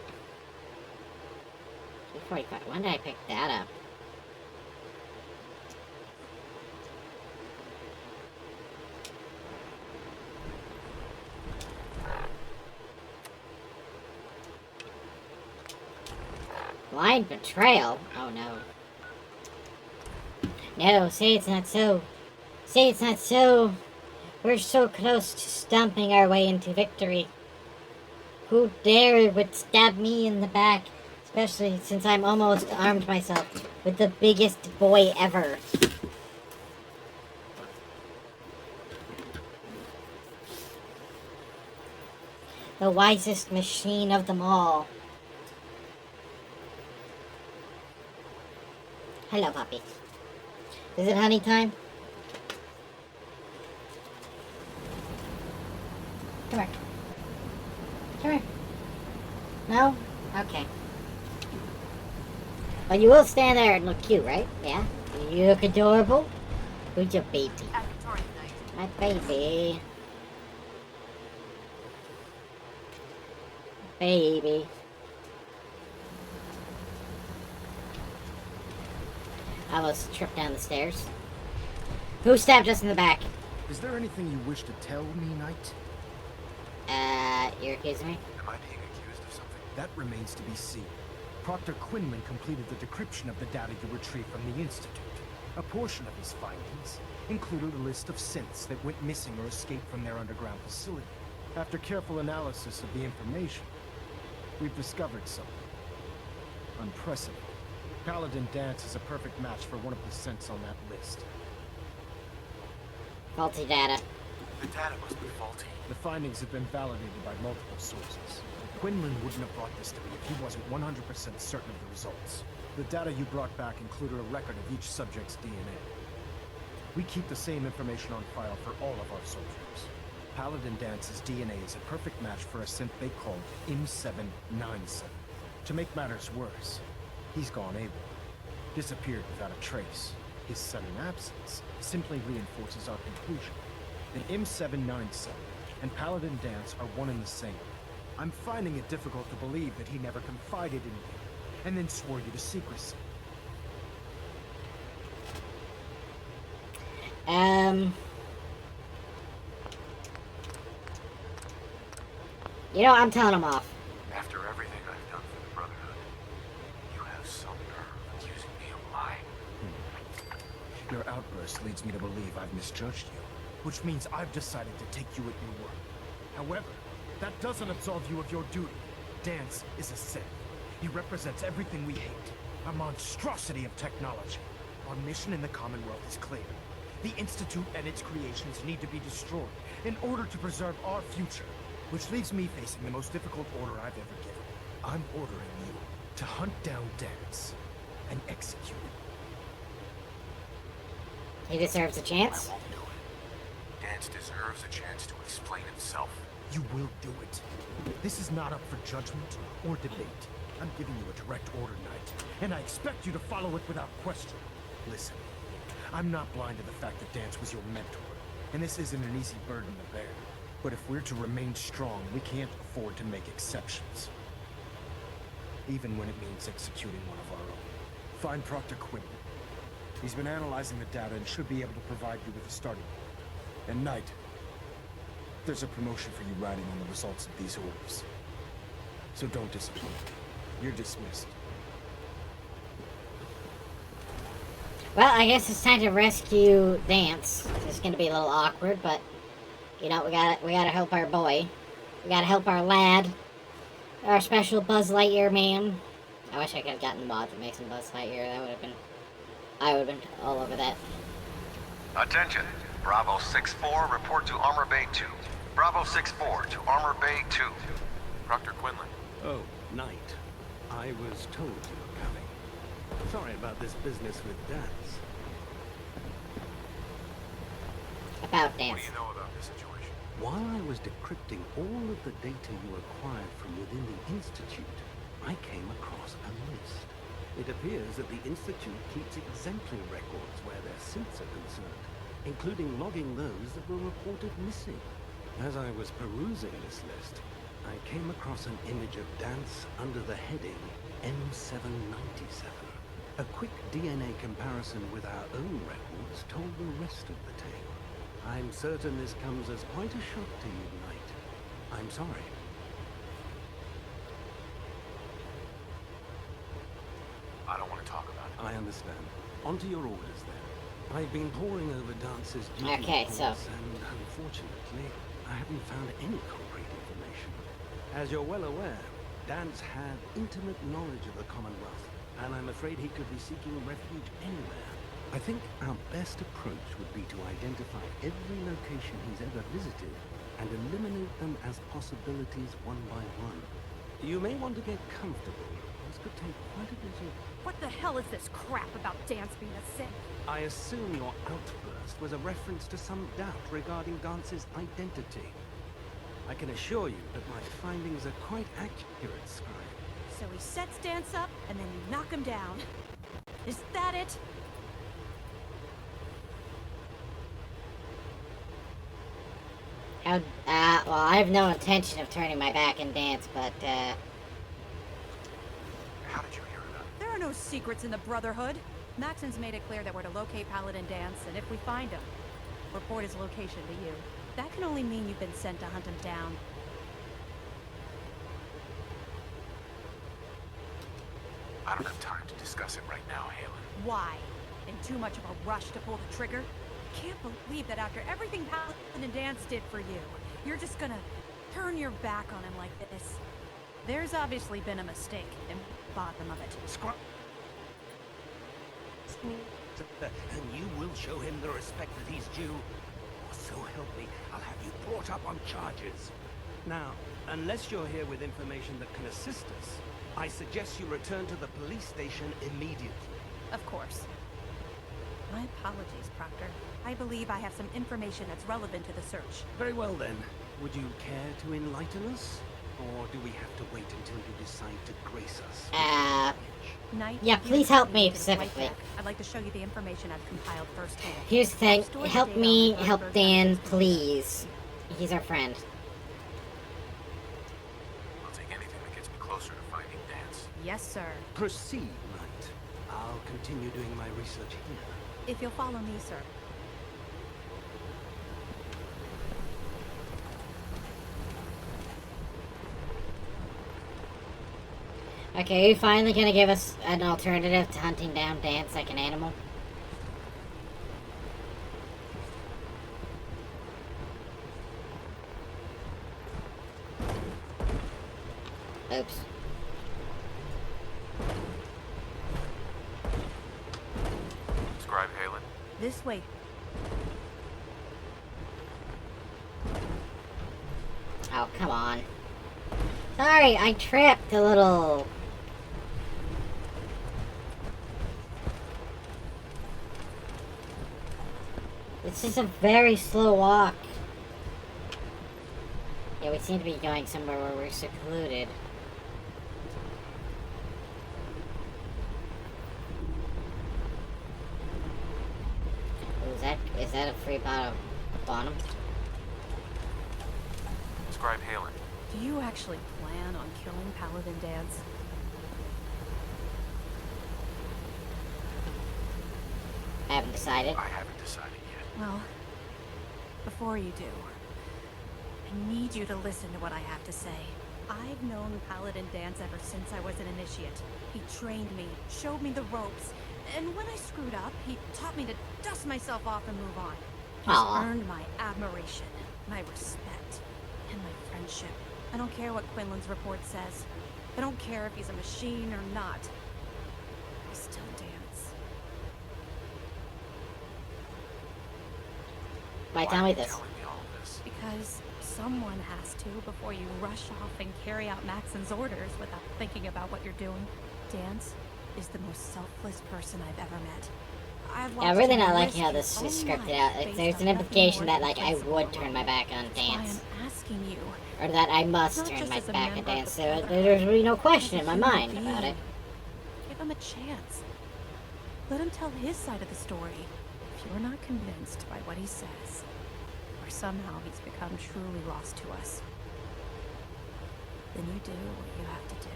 245. When did I pick that up? Blind betrayal? Oh no. No, say it's not so. Say it's not so. We're so close to stomping our way into victory. Who dare would stab me in the back? Especially since I'm almost armed myself with the biggest boy ever. The wisest machine of them all. Hello, puppy. Is it honey time? Come here. Come here. No? Okay. Well, you will stand there and look cute, right? Yeah? You look adorable. Who's your baby? My baby. Baby. I almost tripped down the stairs. Who stabbed us in the back?
Is there anything you wish to tell me, Knight?
You're accusing me?
Am I being accused of something?
That remains to be seen. Proctor Quinlan completed the decryption of the data you retrieved from the Institute. A portion of his findings included a list of synths that went missing or escaped from their underground facility. After careful analysis of the information, we've discovered something unprecedented. Paladin Dance is a perfect match for one of the synths on that list.
Faulty data.
The data must be faulty.
The findings have been validated by multiple sources. Quinlan wouldn't have brought this to me if he wasn't 100% certain of the results. The data you brought back included a record of each subject's DNA. We keep the same information on file for all of our soldiers. Paladin Dance's DNA is a perfect match for a synth they call M797. To make matters worse, he's gone AWOL. Disappeared without a trace. His sudden absence simply reinforces our conclusion that M797 and Paladin Dance are one and the same. I'm finding it difficult to believe that he never confided in you, and then swore you to secrecy.
You know, I'm telling him off.
After everything I've done for the Brotherhood, you have some nerve accusing me of lying.
Your outburst leads me to believe I've misjudged you, which means I've decided to take you at your word. However, that doesn't absolve you of your duty. Dance is a sin. He represents everything we hate, a monstrosity of technology. Our mission in the Commonwealth is clear. The Institute and its creations need to be destroyed in order to preserve our future, which leaves me facing the most difficult order I've ever given. I'm ordering you to hunt down Dance and execute him.
He deserves a chance.
I won't do it. Dance deserves a chance to explain himself.
You will do it. This is not up for judgment or debate. I'm giving you a direct order, Knight, and I expect you to follow it without question. Listen, I'm not blind to the fact that Dance was your mentor, and this isn't an easy burden to bear. But if we're to remain strong, we can't afford to make exceptions. Even when it means executing one of our own. Find Proctor Quinlan. He's been analyzing the data and should be able to provide you with a starting point. And Knight, there's a promotion for you riding on the results of these orders. So don't disappoint. You're dismissed.
Well, I guess it's time to rescue Dance. It's gonna be a little awkward, but you know, we gotta help our boy. We gotta help our lad. Our special Buzz Lightyear man. I wish I could have gotten the mod that makes him Buzz Lightyear. That would have been... I would have been all over that.
Attention. Bravo 6-4, report to Armor Bay 2. Bravo 6-4 to Armor Bay 2.
Proctor Quinlan.
Oh, Knight. I was told you were coming. Sorry about this business with Dance.
About Dance.
What do you know about this situation?
While I was decrypting all of the data you acquired from within the Institute, I came across a list. It appears that the Institute keeps exemplary records where their synths are concerned, including logging those that were reported missing. As I was perusing this list, I came across an image of Dance under the heading M797. A quick DNA comparison with our own records told the rest of the tale. I'm certain this comes as quite a shock to you, Knight. I'm sorry.
I don't want to talk about it.
I understand. On to your orders, then. I've been poring over Dance's duty reports, and unfortunately, I haven't found any concrete information. As you're well aware, Dance had intimate knowledge of the Commonwealth, and I'm afraid he could be seeking refuge anywhere. I think our best approach would be to identify every location he's ever visited and eliminate them as possibilities one by one. You may want to get comfortable. This could take quite a bit of...
What the hell is this crap about Dance being a sin?
I assume your outburst was a reference to some doubt regarding Dance's identity. I can assure you that my findings are quite accurate, Scribe.
So he sets Dance up, and then you knock him down. Is that it?
Well, I have no intention of turning my back and Dance, but,
How did you hear about it?
There are no secrets in the Brotherhood. Maxon's made it clear that we're to locate Paladin Dance, and if we find him, report his location to you. That can only mean you've been sent to hunt him down.
I don't have time to discuss it right now, Halen.
Why? In too much of a rush to pull the trigger? Can't believe that after everything Paladin Dance did for you, you're just gonna turn your back on him like this. There's obviously been a mistake in the bottom of it.
And you will show him the respect that he's due. Or so help me, I'll have you brought up on charges. Now, unless you're here with information that can assist us, I suggest you return to the police station immediately.
Of course. My apologies, Proctor. I believe I have some information that's relevant to the search.
Very well then. Would you care to enlighten us? Or do we have to wait until you decide to grace us?
Knight,
yeah, please help me specifically.
I'd like to show you the information I've compiled firsthand.
Here's the thing. Help me help Dan, please. He's our friend.
Yes, sir.
Proceed, Knight. I'll continue doing my research here.
If you'll follow me, sir.
Okay, are you finally gonna give us an alternative to hunting down Dance like an animal? Oops.
Scribe Halen.
This way.
Oh, come on. Sorry, I tripped a little. This is a very slow walk. Yeah, we seem to be going somewhere where we're secluded. Oh, is that a free bottom?
Scribe Halen.
Do you actually plan on killing Paladin Dance?
I haven't decided.
I haven't decided yet.
Well, before you do, I need you to listen to what I have to say. I've known Paladin Dance ever since I was an initiate. He trained me, showed me the ropes, and when I screwed up, he taught me to dust myself off and move on. He's earned my admiration, my respect, and my friendship. I don't care what Quinlan's report says. I don't care if he's a machine or not. I still dance.
Why tell me this?
Telling me all of this?
Because someone has to before you rush off and carry out Maxon's orders without thinking about what you're doing. Dance is the most selfless person I've ever met.
Yeah, I'm really not liking how this is scripted out. Like, there's an implication that, like, I would turn my back on Dance.
I'm asking you.
Or that I must turn my back on Dance. So there's really no question in my mind about it.
Give him a chance. Let him tell his side of the story. If you're not convinced by what he says, or somehow he's become truly lost to us, then you do what you have to do.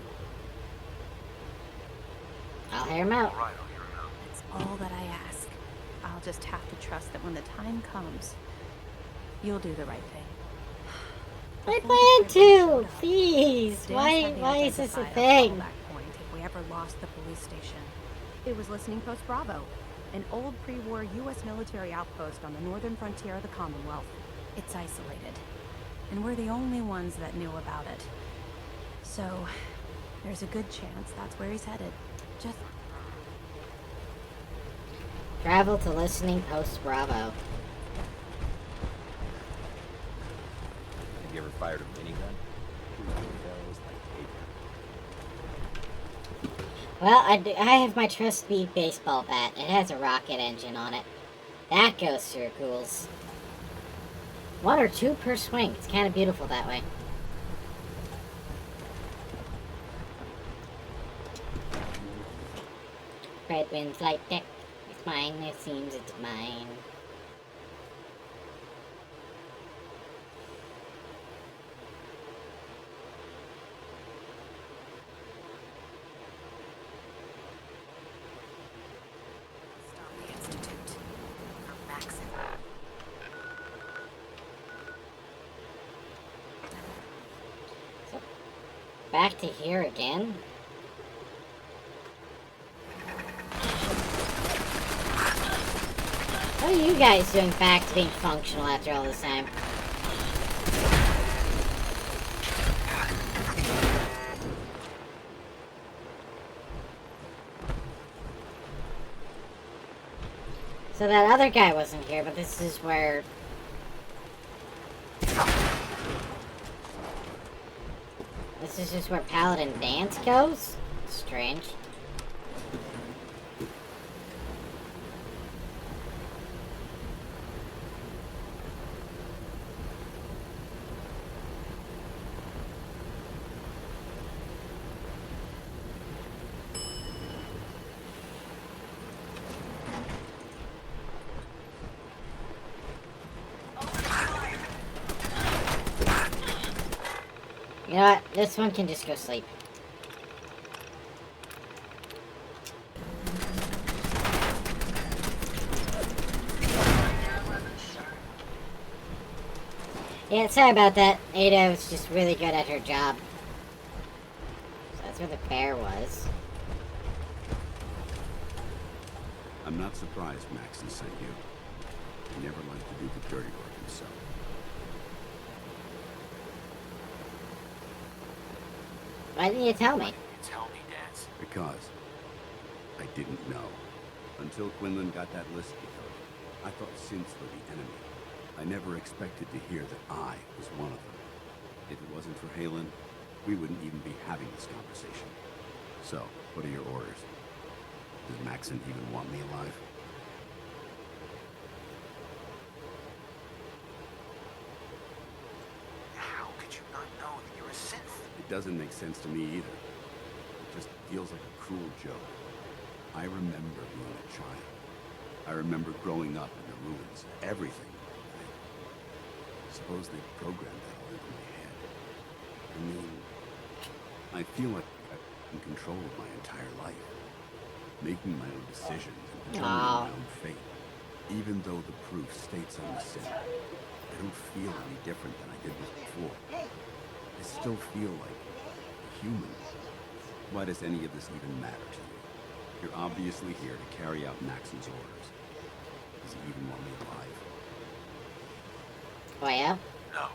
I'll hear him out.
All right, I'll hear him out.
That's all that I ask. I'll just have to trust that when the time comes, you'll do the right thing.
I plan to! Please! Why is this a thing?
That point if we ever lost the police station. It was Listening Post Bravo, an old pre-war U.S. military outpost on the northern frontier of the Commonwealth. It's isolated, and we're the only ones that knew about it. So, there's a good chance that's where he's headed. Just
travel to Listening Post Bravo.
Have you ever fired a minigun?
Well, I have my trusty baseball bat. It has a rocket engine on it. That goes through ghouls. 1 or 2 per swing. It's kind of beautiful that way. Red winds like that. It's mine, it seems it's mine.
Stop the Institute. For Maxon.
So, back to here again. What are you guys doing back to being functional after all this time? So that other guy wasn't here, but this is where... This is just where Paladin Dance goes? Strange. You know what? This one can just go sleep. Yeah, sorry about that. Ada was just really good at her job. So that's where the bear was.
I'm not surprised Maxon sent you. He never liked to do the dirty work himself.
Why didn't you tell me?
Tell me, Dance.
Because I didn't know. Until Quinlan got that list together, I thought synths were the enemy. I never expected to hear that I was one of them. If it wasn't for Halen, we wouldn't even be having this conversation. So, what are your orders? Does Maxon even want me alive?
How could you not know that you're a synth?
It doesn't make sense to me either. It just feels like a cruel joke. I remember being a child. I remember growing up in the ruins. Everything. I suppose they programmed that all into my head. I mean, I feel like I'm in control of my entire life. Making my own decisions and determining my own fate. Even though the proof states I'm a sinner, I don't feel any different than I did before. I still feel like a human. Why does any of this even matter to you? You're obviously here to carry out Maxon's orders. Does he even want me alive?
Oh, yeah?
No.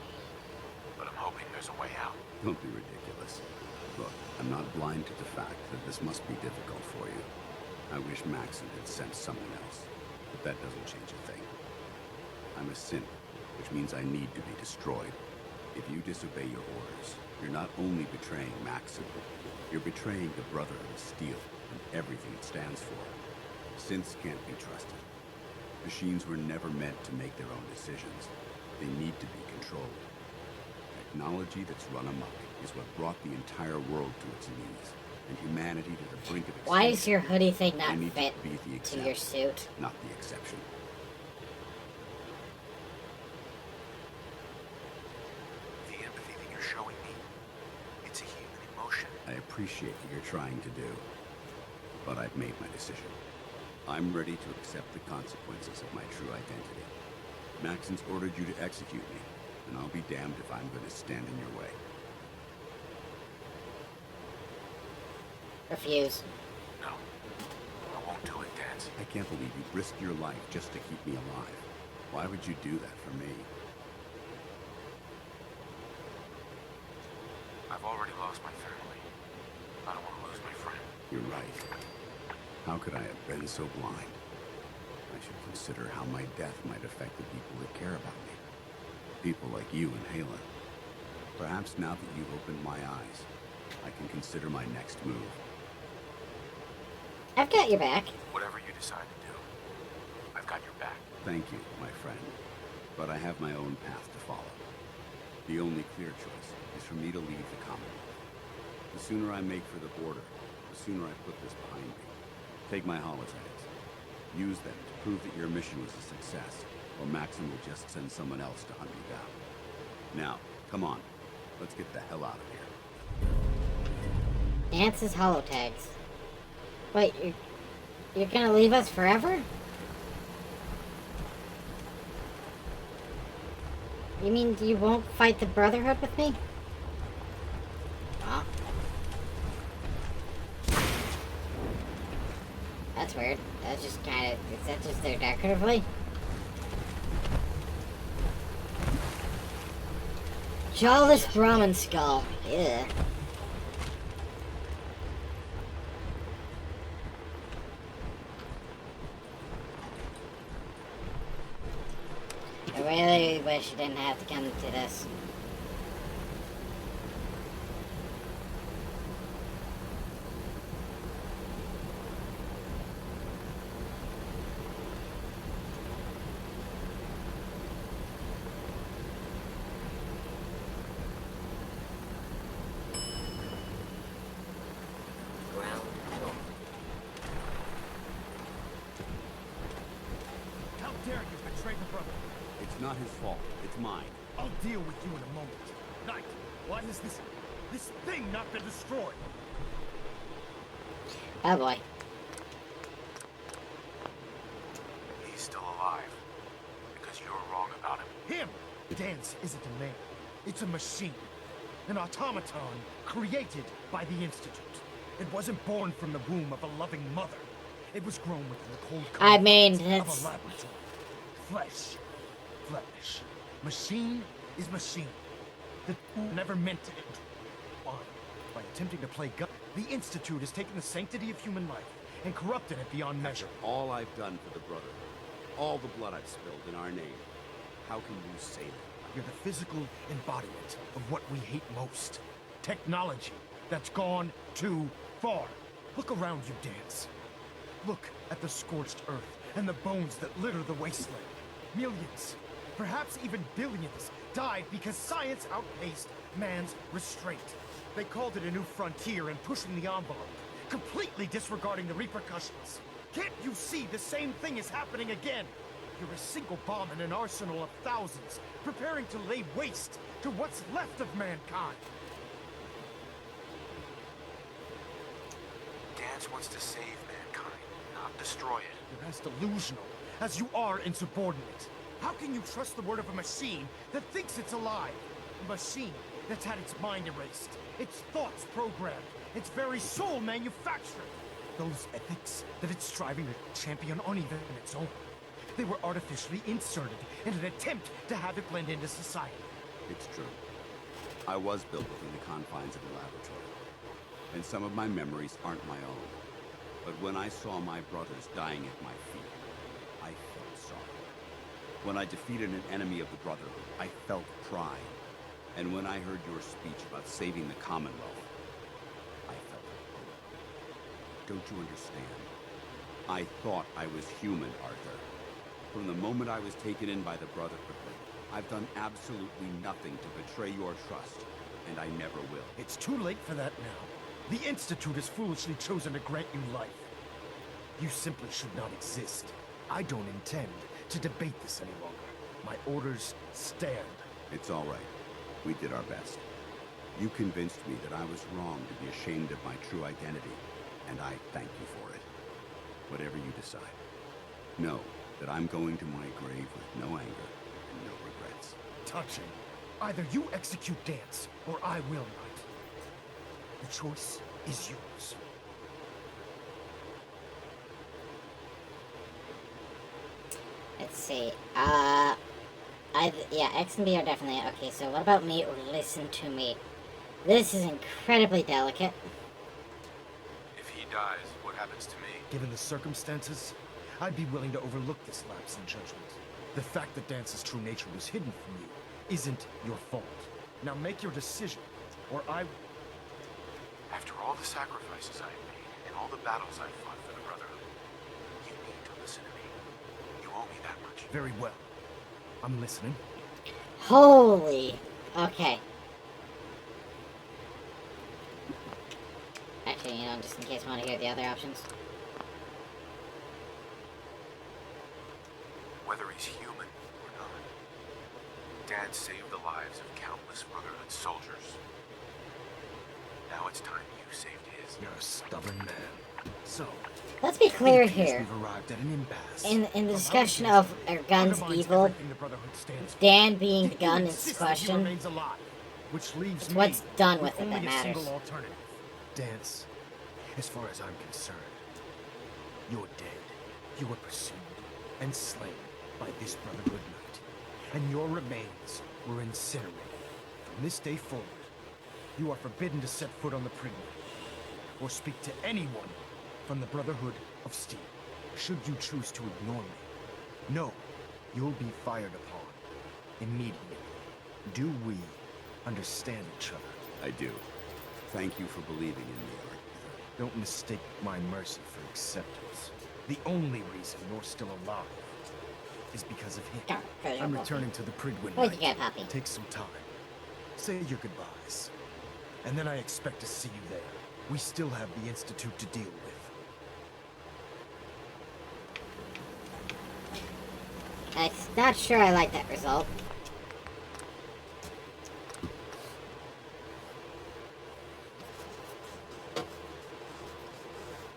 But I'm hoping there's a way out.
Don't be ridiculous. Look, I'm not blind to the fact that this must be difficult for you. I wish Maxon had sent someone else, but that doesn't change a thing. I'm a synth, which means I need to be destroyed. If you disobey your orders, you're not only betraying Maxon, you're betraying the Brotherhood of Steel and everything it stands for. Synths can't be trusted. Machines were never meant to make their own decisions. They need to be controlled. Technology that's run amok is what brought the entire world to its knees, and humanity to the brink of extinction.
Why does your hoodie thing not
I need
fit
to be the
to your suit?
Not the exception.
The empathy that you're showing me, it's a human emotion.
I appreciate what you're trying to do, but I've made my decision. I'm ready to accept the consequences of my true identity. Maxon's ordered you to execute me, and I'll be damned if I'm going to stand in your way.
Refuse.
No. I won't do it, Dance.
I can't believe you risked your life just to keep me alive. Why would you do that for me?
I've already lost my family. I don't want to lose my friend.
You're right. How could I have been so blind? I should consider how my death might affect the people that care about me. People like you and Halen. Perhaps now that you've opened my eyes, I can consider my next move.
I've got your back.
Whatever you decide to do, I've got your back.
Thank you, my friend. But I have my own path to follow. The only clear choice is for me to leave the Commonwealth. The sooner I make for the border, the sooner I put this behind me. Take my holotags. Use them to prove that your mission was a success, or Maxon will just send someone else to hunt you down. Now, come on. Let's get the hell out of here.
Dance's holotags. Wait, you're gonna leave us forever? You mean you won't fight the Brotherhood with me? Oh. That's weird. That's just kinda... Is that just there decoratively? Jawless Brahmin skull. Yeah. I really wish you didn't have to come to this.
How dare you betray the brother?
It's not his fault. It's mine.
I'll deal with you in a moment. Knight, why has this thing not been destroyed?
Oh boy.
He's still alive. Because you're wrong about him.
Him? Dance isn't a man. It's a machine. An automaton created by the Institute. It wasn't born from the womb of a loving mother. It was grown within the cold
I mean,
confines
that's...
of a laboratory. Flesh. Flesh. Machine is machine. The tool never meant to end. Why? By attempting to play God, the Institute has taken the sanctity of human life and corrupted it beyond measure.
All I've done for the Brotherhood, all the blood I've spilled in our name, how can you say that?
You're the physical embodiment of what we hate most. Technology that's gone too far. Look around you, Dance. Look at the scorched earth and the bones that litter the wasteland. Millions, perhaps even billions, died because science outpaced man's restraint. They called it a new frontier and pushing the envelope, completely disregarding the repercussions. Can't you see the same thing is happening again? You're a single bomb in an arsenal of thousands, preparing to lay waste to what's left of mankind.
Dance wants to save mankind, not destroy it.
You're as delusional as you are insubordinate. How can you trust the word of a machine that thinks it's alive? A machine that's had its mind erased, its thoughts programmed, its very soul manufactured. Those ethics that it's striving to champion aren't even its own. They were artificially inserted in an attempt to have it blend into society.
It's true. I was built within the confines of the laboratory, and some of my memories aren't my own. But when I saw my brothers dying at my feet, I felt sorrow. When I defeated an enemy of the Brotherhood, I felt pride. And when I heard your speech about saving the Commonwealth, I felt hope. Don't you understand? I thought I was human, Arthur. From the moment I was taken in by the Brotherhood, I've done absolutely nothing to betray your trust, and I never will.
It's too late for that now. The Institute has foolishly chosen to grant you life. You simply should not exist. I don't intend to debate this any longer. My orders stand.
It's all right. We did our best. You convinced me that I was wrong to be ashamed of my true identity, and I thank you for it. Whatever you decide. Know that I'm going to my grave with no anger and no regrets.
Touching. Either you execute Dance, or I will not. The choice is yours.
Let's see. Yeah, X and B are definitely okay. So what about me or listen to me? This is incredibly delicate.
If he dies, what happens to me?
Given the circumstances, I'd be willing to overlook this lapse in judgment. The fact that Dance's true nature was hidden from you isn't your fault. Now make your decision, or I...
After all the sacrifices I've made and all the battles I've fought for the Brotherhood, you need to listen to me. You owe me that much.
Very well. I'm listening.
Holy... Okay. Actually, just in case I want to hear the other options.
Whether he's human or not, Dad saved the lives of countless Brotherhood soldiers. Now it's time you saved his.
You're a stubborn man. So...
Let's be clear here.
We've arrived at an impasse.
In the discussion of are guns evil, Dan being the gun is question. It's what's done with it that matters.
Dance, as far as I'm concerned, you're dead. You were pursued and slain by this Brotherhood Knight, and your remains were incinerated. From this day forward, you are forbidden to set foot on the Pugema, or speak to anyone from the Brotherhood of Steel. Should you choose to ignore me, know you'll be fired upon immediately. Do we understand each other?
I do. Thank you for believing in me, Arthur.
Don't mistake my mercy for acceptance. The only reason you're still alive is because of him. I'm returning to the Pugema. Take some time. Say your goodbyes. And then I expect to see you there. We still have the Institute to deal with.
I'm not sure I like that result.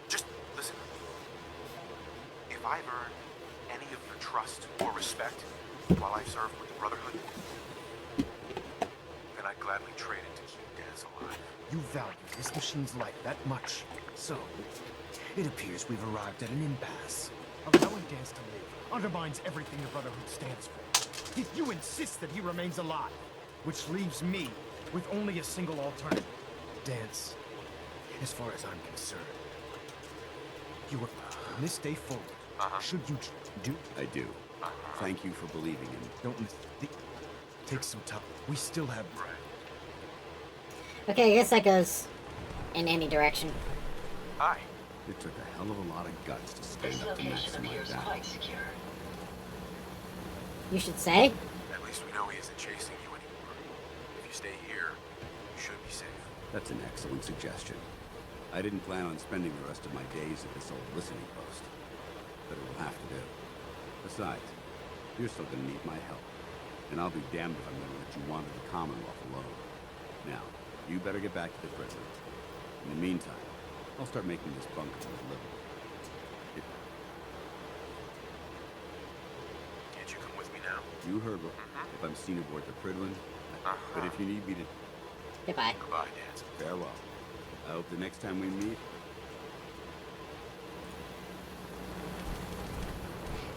Just listen. If I've earned any of your trust or respect while I've served with the Brotherhood, gladly trade it to keep Dance alive.
You value this machine's life that much. So, it appears we've arrived at an impasse. Allowing Dance to live undermines everything the Brotherhood stands for. Yet you insist that he remains alive, which leaves me with only a single alternative. Dance, as far as I'm concerned, you have, from this day forward, should you do...
I do. Thank you for believing in me.
Don't take some time. We still have...
Okay, I guess that goes in any direction.
Hi.
It took a hell of a lot of guts to stand
This
up to
location
Max
appears
like that.
quite secure.
You should say.
At least we know he isn't chasing you anymore. If you stay here, you should be safe.
That's an excellent suggestion. I didn't plan on spending the rest of my days at this old listening post. But it will have to do. Besides, you're still gonna need my help. And I'll be damned if I'm gonna let you wander the Commonwealth alone. Now, you better get back to the prison. In the meantime, I'll start making this bunker more livable.
Can't you come with me now?
You heard what, if I'm seen aboard the Pridwin. But if you need me to...
Goodbye.
Goodbye, Dance.
Farewell. I hope the next time we meet...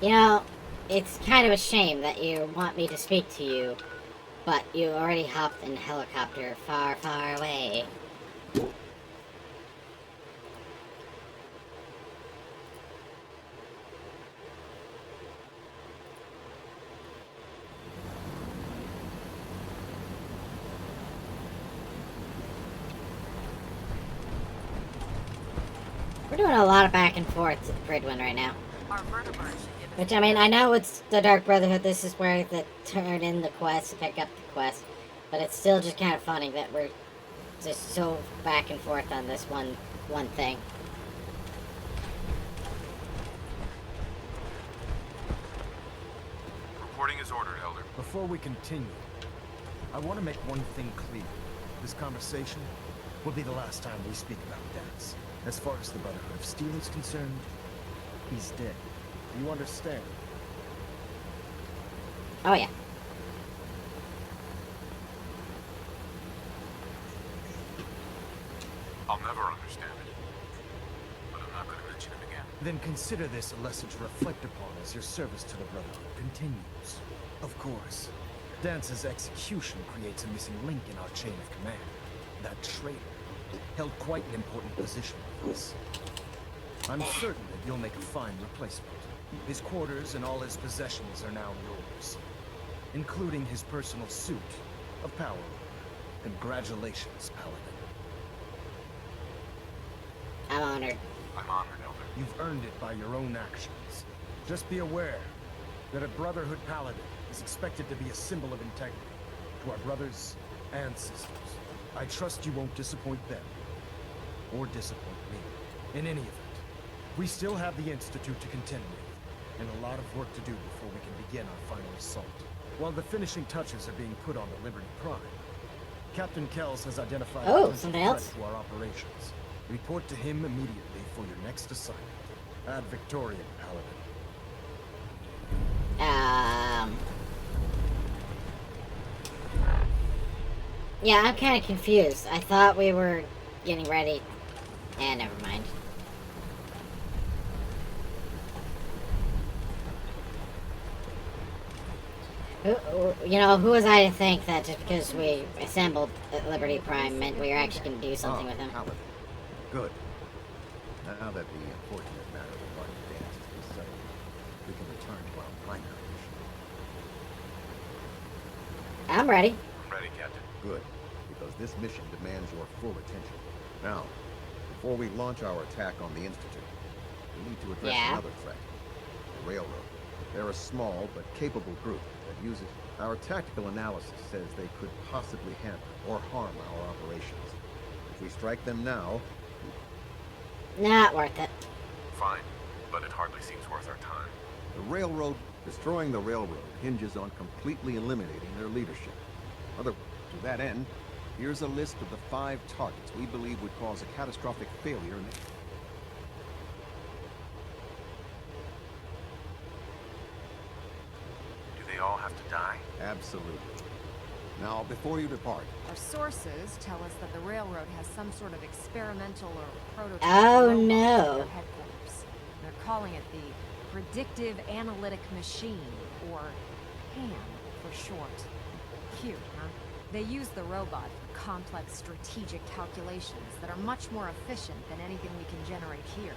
You know, it's kind of a shame that you want me to speak to you, but you already hopped in a helicopter far, far away. We're doing a lot of back and forth at Pridwin right now. Which, I mean, I know it's the Dark Brotherhood, this is where they turn in the quest to pick up the quest, but it's still just kind of funny that we're just so back and forth on this one thing.
Reporting is ordered, Elder.
Before we continue, I want to make one thing clear. This conversation will be the last time we speak about Dance. As far as the Brotherhood of Steel is concerned, he's dead. You understand?
Oh, yeah.
I'll never understand it. But I'm not going to mention him again.
Then consider this a lesson to reflect upon as your service to the Brotherhood continues. Of course, Dance's execution creates a missing link in our chain of command. That traitor held quite an important position with us. I'm certain that you'll make a fine replacement. His quarters and all his possessions are now yours, including his personal suit of power. Congratulations, Paladin.
I'm honored.
I'm honored, Elder.
You've earned it by your own actions. Just be aware that a Brotherhood Paladin is expected to be a symbol of integrity to our brothers and sisters. I trust you won't disappoint them, or disappoint me. In any event, we still have the Institute to contend with, and a lot of work to do before we can begin our final assault. While the finishing touches are being put on the Liberty Prime, Captain Kells has identified a potential threat to our operations. Report to him immediately for your next assignment. Ad Victoriam, Paladin.
Yeah, I'm kind of confused. I thought we were getting ready. Never mind. You know, who was I to think that just because we assembled at Liberty Prime meant we were actually going to do something with him?
Paladin. Good. Now that the unfortunate matter regarding Dance is settled, we can return to our primary mission.
I'm ready.
I'm ready, Captain.
Good, because this mission demands your full attention. Now, before we launch our attack on the Institute, we need to address another threat. The Railroad. They're a small but capable group that uses... Our tactical analysis says they could possibly hamper or harm our operations. If we strike them now...
Not worth it.
Fine, but it hardly seems worth our time.
The Railroad... Destroying the Railroad hinges on completely eliminating their leadership. To that end, here's a list of the 5 targets we believe would cause a catastrophic failure in...
Do they all have to die?
Absolutely. Now, before you depart...
Our sources tell us that the railroad has some sort of experimental or prototype
Oh,
robot
no.
at their headquarters. They're calling it the Predictive Analytic Machine, or PAM for short. Cute, huh? They use the robot for complex strategic calculations that are much more efficient than anything we can generate here.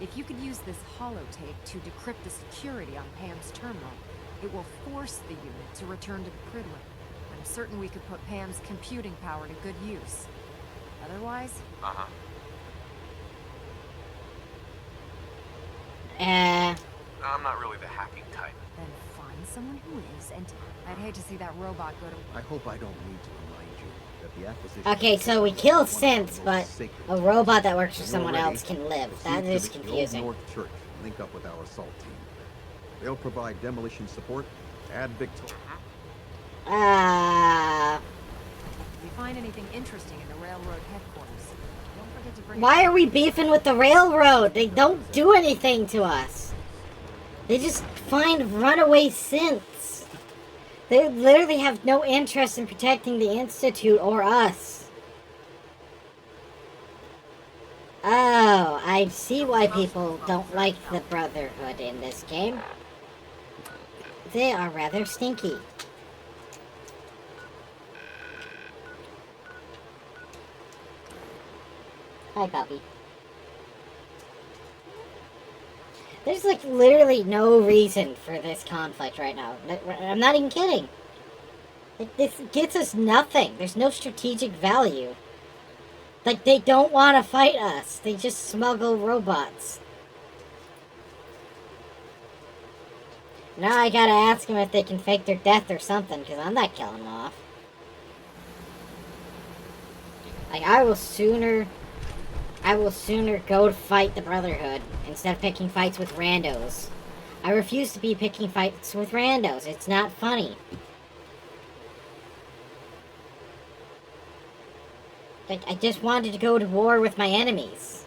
If you could use this holotape to decrypt the security on Pam's terminal, it will force the unit to return to the Pridlin. I'm certain we could put Pam's computing power to good use. Otherwise...
Uh-huh. I'm not really the hacking type.
Then find someone who is, and I'd hate to see that robot go to...
I hope I don't need to remind you that the acquisition...
Okay, so we kill Synth, but a robot that works for someone else can live. That is
The
confusing.
Old North Church, link up with our assault team. They'll provide demolition support. Add Victor.
If you find anything interesting in the railroad headquarters, don't forget to bring...
Why are we beefing with the railroad? They don't do anything to us. They just find runaway synths. They literally have no interest in protecting the Institute or us. Oh, I see why people don't like the Brotherhood in this game. They are rather stinky. Hi, puppy. There's like literally no reason for this conflict right now. I'm not even kidding. This gets us nothing. There's no strategic value. Like, they don't want to fight us. They just smuggle robots. Now I gotta ask them if they can fake their death or something, because I'm not killing them off. Like, I will sooner go to fight the Brotherhood instead of picking fights with randos. I refuse to be picking fights with randos. It's not funny. Like, I just wanted to go to war with my enemies.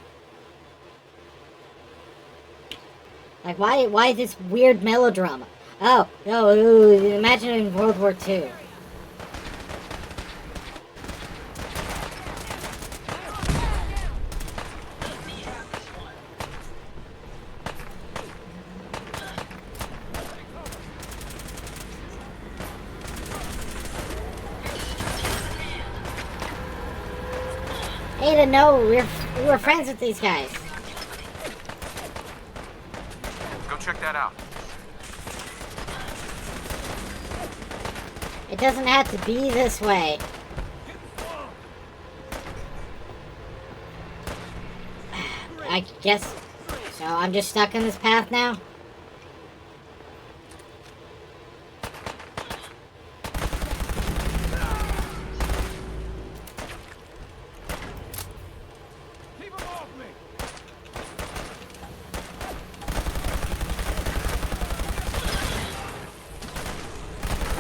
Like, why this weird melodrama? Oh, no, imagine in World War II. Ada, no, we were friends with these guys.
Go check that out.
It doesn't have to be this way. I guess... So I'm just stuck in this path now?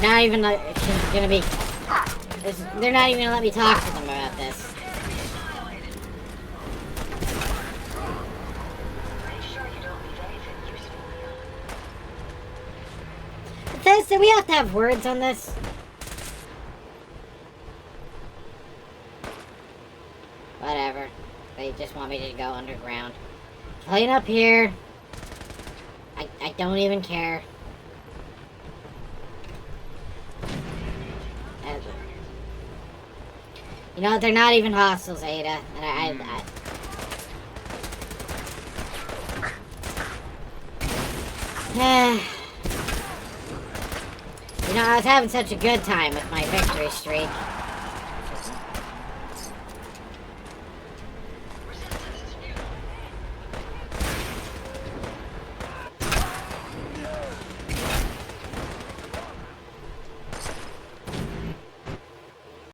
Not even gonna be... They're not even gonna let me talk to them about this. Bethesda, we have to have words on this. Whatever. They just want me to go underground. Clean up here. I don't even care. You know, they're not even hostiles, Ada. And you know, I was having such a good time with my victory streak.